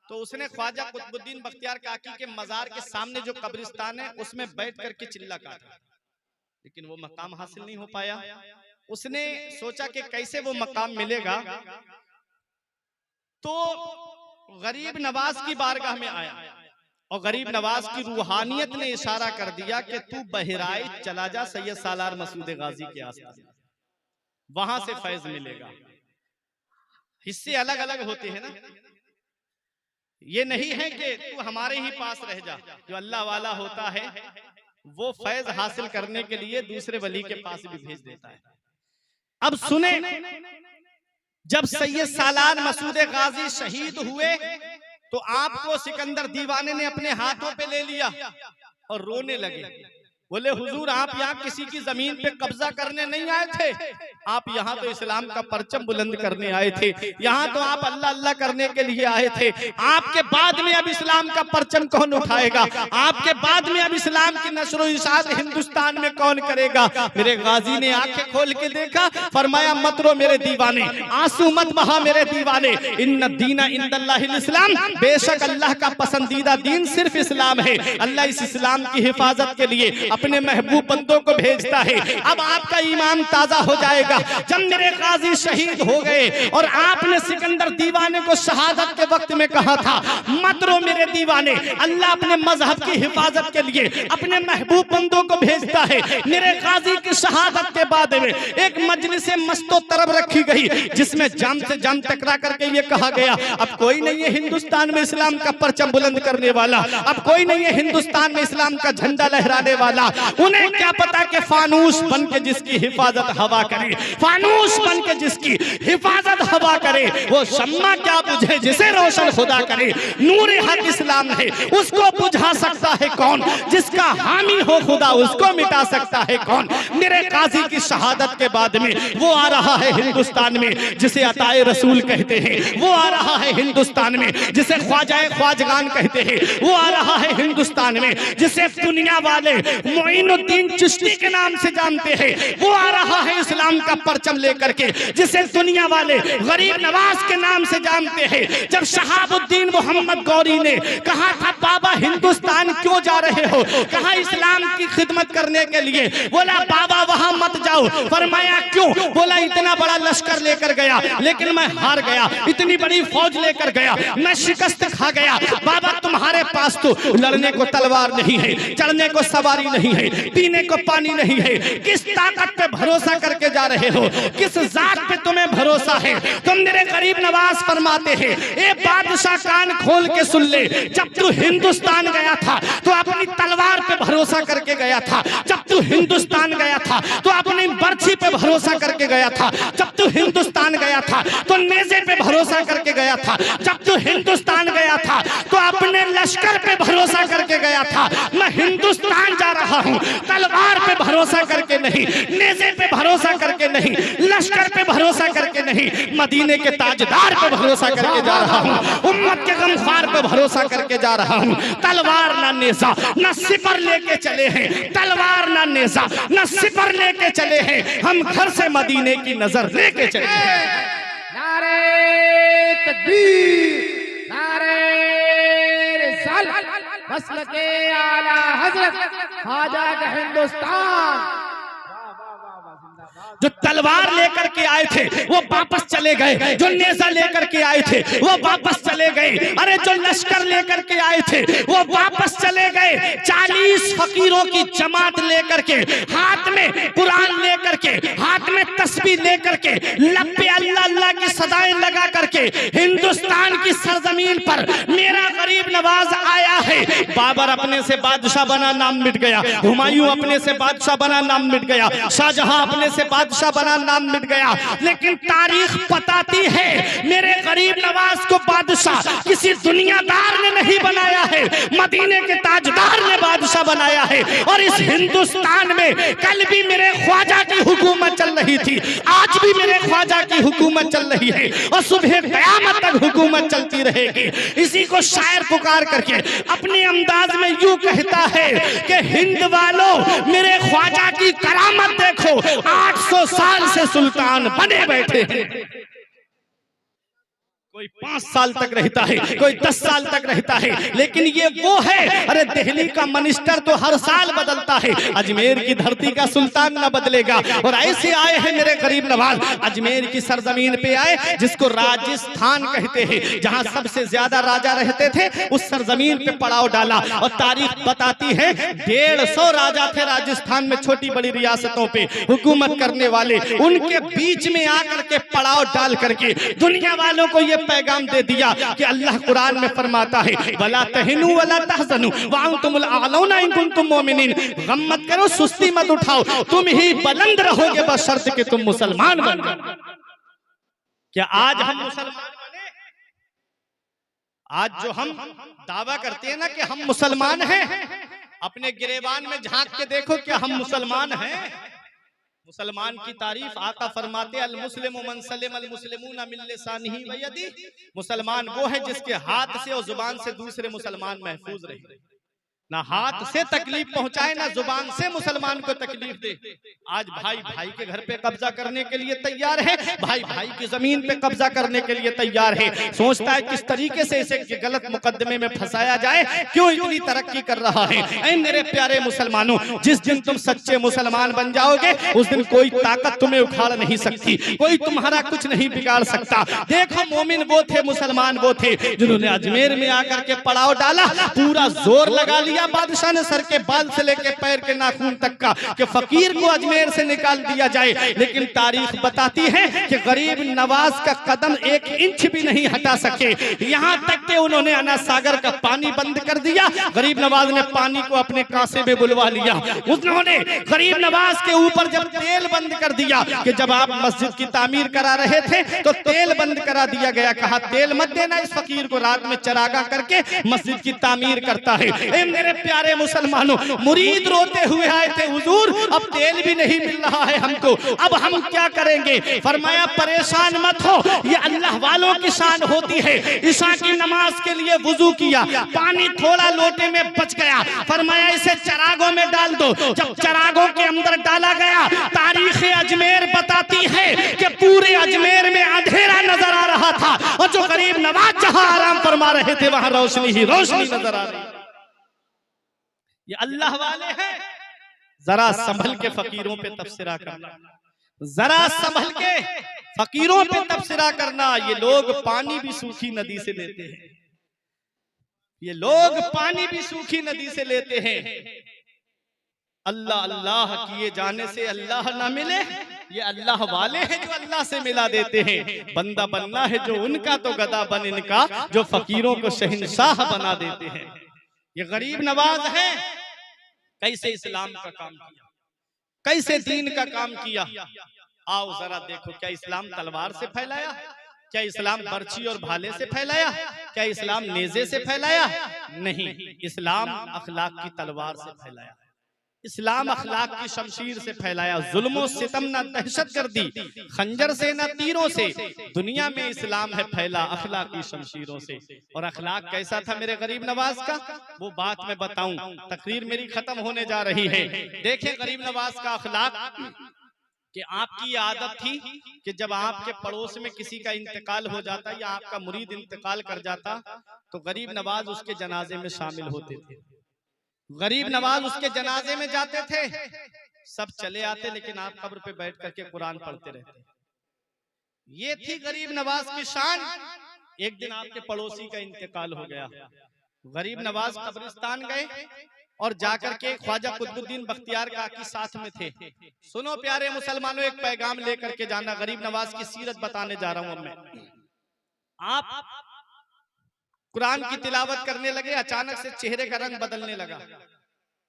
तो उसने ख्वाजा कुतुबुद्दीन बख्तियार काकी के मजार के सामने जो कब्रिस्तान है, उसमें बैठ करके चिल्ला काटा, लेकिन वो मकाम हासिल नहीं हो पाया। उसने सोचा कि कैसे वो मकाम मिलेगा, तो गरीब नवाज की बारगाह में आया और गरीब नवाज की रूहानियत ने इशारा कर दिया कि तू बहराइच चला जा, सैयद सालार मसूद गाजी के आस्थान, वहां से फैज मिलेगा। हिस्से अलग अलग होते हैं ना। ये नहीं है कि तू हमारे ही पास रह जा। जो अल्लाह वाला होता है वो फैज हासिल करने के लिए दूसरे वली के पास भी भेज देता है। अब सुने, जब सैयद सालान मसूद गाजी शहीद हुए तो आपको सिकंदर दीवाने ने अपने हाथों पे ले लिया और रोने लगे। बोले हुजूर, आप यहाँ किसी की जमीन पे कब्जा करने नहीं आए थे, आप यहाँ तो इस्लाम का परचम बुलंद करने आए थे, यहाँ तो आप अल्लाह अल्लाह करने के लिए आए थे। आपके बाद में अब इस्लाम का परचम कौन उठाएगा? आपके बाद में अब इस्लाम की नशर इशात हिंदुस्तान में कौन करेगा? मेरे गाजी ने आंखें खोल के देखा, फरमाया मत रो मेरे दीवाने, आंसू मत बहा मेरे दीवाने, इन्ना दीना इंदल्लाहिल इस्लाम, बेशक अल्लाह का पसंदीदा दीन सिर्फ इस्लाम है। अल्लाह इस इस्लाम की हिफाजत के लिए अपने महबूब बंदों को भेजता है। अब आपका ईमान ताजा हो जाएगा। जब मेरे गाजी शहीद हो गए और आपने सिकंदर दीवाने को शहादत के वक्त में कहा था मत रो मेरे दीवाने, अल्लाह अपने मजहब की हिफाजत के लिए अपने महबूब बंदों को भेजता है। मेरे गाजी की शहादत के बाद में एक मजलिस मस्तो तरब रखी गई जिसमें जाम से जाम टकरा करके ये कहा गया अब कोई नहीं है हिंदुस्तान में इस्लाम का परचम बुलंद करने वाला, अब कोई नहीं है हिंदुस्तान में इस्लाम का झंडा लहराने वाला। उन्हें क्या पता कि फानूस बन के जिसकी हिफाजत हवा करे, फानूस बन के जिसकी हिफाजत हवा करे, वो शम्मा क्या बुझे जिसे रोशन खुदा करे। नूर हक इस्लाम है, उसको बुझा सकता है कौन? जिसका हामी हो खुदा उसको मिटा सकता है कौन? मेरे काजी की शहादत के बाद में वो आ रहा है हिंदुस्तान में जिसे अताए रसूल कहते हैं, वो आ रहा है हिंदुस्तान में जिसे ख्वाजाए ख्वाजगान कहते हैं, वो आ रहा है हिंदुस्तान में जिसे दुनिया वाले मोइनुद्दीन चिश्ती के नाम से जानते हैं, वो आ रहा है इस्लाम का परचम लेकर के जिसे दुनिया वाले गरीब नवाज के नाम से जानते हैं। जब शहाबुद्दीन मोहम्मद गौरी ने कहा था बाबा हिंदुस्तान क्यों जा रहे हो, कहा इस्लाम की खिदमत करने के लिए, बोला बाबा वहां मत जाओ, फरमाया क्यों, बोला इतना बड़ा लश्कर लेकर गया लेकिन मैं हार गया, इतनी बड़ी फौज लेकर गया मैं शिकस्त खा गया। बाबा तुम्हारे पास तो लड़ने को तलवार नहीं है, चढ़ने को सवारी नहीं है, पीने को पानी नहीं है, किस ताकत पे भरोसा करके जा रहे हो, किस जात पे तुम्हें भरोसा है? तुम मेरे गरीब नवाज फरमाते हैं ए बादशाह कान खोल के सुन ले, जब तू हिंदुस्तान गया था तो अपनी तलवार पे भरोसा करके गया था, जब तू हिंदुस्तान गया था तो अपनी बर्छी पे भरोसा करके गया था, जब तू हिंदुस्तान गया था तो नेज़े पे भरोसा करके गया था, जब तू हिंदुस्तान गया था तो अपने लश्कर पे भरोसा करके गया था। मैं हिंदुस्तान जा रहा हूं, तलवार पे भरोसा करके नहीं, नेज़े पे भरोसा करके नहीं, लश्कर पे भरोसा करके नहीं, मदीने के ताजदार पे भरोसा करके जा रहा हूं, उम्मत के गमखार पे भरोसा करके जा रहा हूं। तलवार ना नेज़ा ना सिपर लेके चले हैं, तलवार ना नेज़ा ना सिपर लेके चले हैं, हम घर से मदीने की नजर लेके चले हैं। नारे तकबीर, नारे रिसालत, मसलके आला हजरत ख्वाजा का हिंदुस्तान। जो तलवार लेकर के आए थे वो वापस चले गए, जो नेज़ा लेकर के आए थे वो वापस चले गए, अरे जो लश्कर लेकर के आए थे वो वापस चले गए। 40 फकीरों की जमात लेकर के, हाथ में कुरान लेकर के, हाथ में तस्बीह लेकर के, लब पे अल्लाह अल्लाह की सदाएं लगा करके हिंदुस्तान की सरजमीन पर मेरा गरीब नवाज आया है। बाबर अपने से बादशाह बना, नाम मिट गया, हुमायूं अपने से बादशाह बना, नाम मिट गया, शाहजहां अपने से बादशाह बना, नाम मिट गया, लेकिन तारीख बताती है मेरे गरीब नवाज को बादशाह किसी दुनियादार ने नहीं बनाया है, मदीने के ताजदार ने बादशाह बनाया है। और इस हिंदुस्तान में कल भी मेरे ख्वाजा की हुकूमत चल रही थी, आज भी मेरे ख्वाजा की हुकूमत चल रही है और सुबह क़यामत तक हुकूमत चलती रहेगी। इसी को शायर पुकार करके अपने अंदाज में यूं कहता है कि हिंद वालों मेरे ख्वाजा की करामत देखो, 800 साल से सुल्तान बने बैठे हैं। कोई 5 साल तक रहता है, कोई 10 साल तक रहता है, लेकिन ये वो है। अरे दिल्ली का मिनिस्टर तो हर साल बदलता है, अजमेर की धरती का सुल्तान न बदलेगा। और ऐसे आए हैं मेरे गरीब नवाज, अजमेर की सरजमीन पे आए जिसको राजस्थान कहते हैं, जहां सबसे ज्यादा राजा रहते थे, उस सरजमीन पे पड़ाव डाला। और तारीख बताती है 150 राजा थे राजस्थान में, छोटी बड़ी रियासतों पे हुकूमत करने वाले। उनके बीच में आकर के पड़ाव डाल करके दुनिया वालों को ये पैगाम दे दिया कि अल्लाह कुरान में फरमाता है वला तहिनु वला तहज़नु व अंतुमुल अअलौना इन कुंतुम मोमिनीन। गम मत करो, सुस्ती मत उठाओ, तुम ही बुलंद रहोगे बशर्ते कि तुम मुसलमान बन जाओ। क्या आज हम मुसलमान बने? आज जो हम दावा करते हैं ना कि हम मुसलमान हैं, अपने गिरेबान में झांक के देखो क्या हम मुसलमान हैं? मुसलमान की तारीफ आका फरमाते अल मुस्लिमु मन सलिम अल मुस्लिमूना मिन लिसानिही व यदिही। मुसलमान वो है जिसके हाथ से और जुबान से दूसरे मुसलमान महफूज रहे, ना हाथ से तकलीफ पहुंचाए ना जुबान से मुसलमान को तकलीफ दे। आज भाई भाई के घर पे कब्जा करने के लिए तैयार है, भाई भाई की जमीन पे कब्जा करने के लिए तैयार है। सोचता है किस तरीके से इसे गलत मुकदमे में फंसाया जाए, क्यों इतनी तरक्की कर रहा है। ऐ मेरे प्यारे मुसलमानों, जिस दिन तुम सच्चे मुसलमान बन जाओगे उस दिन कोई ताकत तुम्हें उखाड़ नहीं सकती, कोई तुम्हारा कुछ नहीं बिगाड़ सकता। देखो मोमिन वो थे, मुसलमान वो थे जिन्होंने अजमेर में आकर के पड़ाव डाला, पूरा जोर लगा लिया बादशाह ने सर के बाल से लेके पैर के नाखून तक का कि फकीर को अजमेर से निकाल दिया जाए। लेकिन तारीख बताती है कि गरीब नवाज का कदम 1 इंच भी नहीं हटा सके, यहां तक कि उन्होंने अना सागर का पानी बंद कर दिया। गरीब नवाज ने पानी को अपने कांसे में बुलवा लिया। उन्होंने गरीब नवाज के ऊपर जब तेल बंद कर दिया कि जब आप मस्जिद की तामीर करा रहे थे तो तेल बंद करा दिया गया, कहा तेल मत देना इस फकीर को, रात में चरागा करके मस्जिद की तामीर करता है। मेरे प्यारे मुसलमानों, मुरीद रोते हुए आए थे हुजूर अब तेल भी नहीं मिल रहा है हमको, अब हम क्या करेंगे? फरमाया परेशान मत हो, ये अल्लाह वालों की शान होती है। ईशा की नमाज के लिए वुजू किया, पानी थोड़ा लोटे में बच गया, फरमाया इसे चरागों में डाल दो। जब चरागों के अंदर डाला गया, तारीख अजमेर बताती है कि पूरे अजमेर में अंधेरा नजर आ रहा था और जो गरीब नवाज जहां आराम फरमा रहे थे वहां रोशनी ही रोशनी नजर आ रही। ये अल्लाह वाले हैं। जरा संभल के फकीरों पे तबसरा करना, जरा संभल के फकीरों पे तबसरा करना। ये लोग पानी भी सूखी नदी से लेते हैं, ये लोग पानी भी सूखी नदी से लेते हैं। अल्लाह अल्लाह किए जाने से अल्लाह ना मिले, ये अल्लाह वाले हैं जो अल्लाह से मिला देते हैं। बंदा बनना है जो उनका तो गदा बन इनका, जो फकीरों को शहंशाह बना देते हैं। ये गरीब नवाज है, कैसे इस्लाम का काम किया, कैसे दीन का काम किया। आओ जरा देखो, क्या इस्लाम तलवार से फैलाया? क्या इस्लाम बर्छी और भाले से फैलाया? क्या इस्लाम नेज़े से फैलाया? नहीं, इस्लाम अखलाक की तलवार से फैलाया, इस्लाम अखलाक की शमशीर से फैलाया। जुल्म सितम न दहशत कर दी, खंजर से न तीरों से, दुनिया में इस्लाम है फैला अखलाक की शमशीरों से। और अखलाक कैसा था मेरे गरीब नवाज का, वो बात मैं बताऊं, तकरीर मेरी खत्म होने जा रही है। देखें गरीब नवाज का अखलाक, कि आपकी आदत थी कि जब आपके पड़ोस में किसी का इंतकाल हो जाता या आपका मुरीद इंतकाल कर जाता तो गरीब नवाज उसके जनाजे में शामिल होते थे, गरीब नवाज उसके जनाजे में जाते थे। सब चले आते लेकिन आप कब्र पे बैठ करके कुरान पढ़ते रहते। ये थी गरीब नवाज की शान। एक दिन आपके पड़ोसी का इंतकाल हो गया, गरीब नवाज कब्रिस्तान गए और जाकर के ख्वाजा कुतुबुद्दीन बख्तियार काकी साथ में थे। सुनो प्यारे मुसलमानों, एक पैगाम लेकर के जाना, गरीब नवाज की सीरत बताने जा रहा हूं मैं। आप कुरान की तिलावत करने लगे, अचानक से चेहरे का रंग बदलने लगा,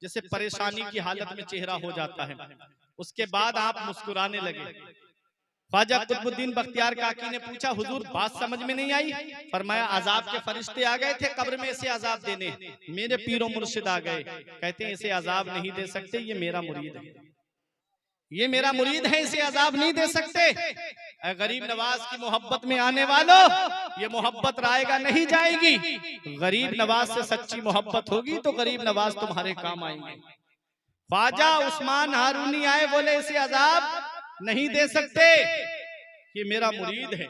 जैसे परेशानी की हालत में चेहरा हो जाता है। उसके बाद आप मुस्कुराने लगे। ख्वाजा कुतुबुद्दीन बख्तियार काकी ने पूछा, हुजूर बात समझ में नहीं आई? फरमाया अजाब के फरिश्ते आ गए थे कब्र में इसे अजाब देने, मेरे पीरो मुर्शिद आ गए, कहते हैं इसे अजाब नहीं दे सकते, ये मेरा मुरीद है, ये मेरा मुरीद है, इसे अजाब नहीं दे सकते। गरीब नवाज की मोहब्बत में आने वालों, ये मोहब्बत रायगा नहीं जाएगी। गरीब नवाज से सच्ची मोहब्बत होगी तो गरीब नवाज तुम्हारे काम आएंगे। ख्वाजा उस्मान हारूनी आए, बोले इसे अजाब नहीं दे सकते, ये मेरा मुरीद है,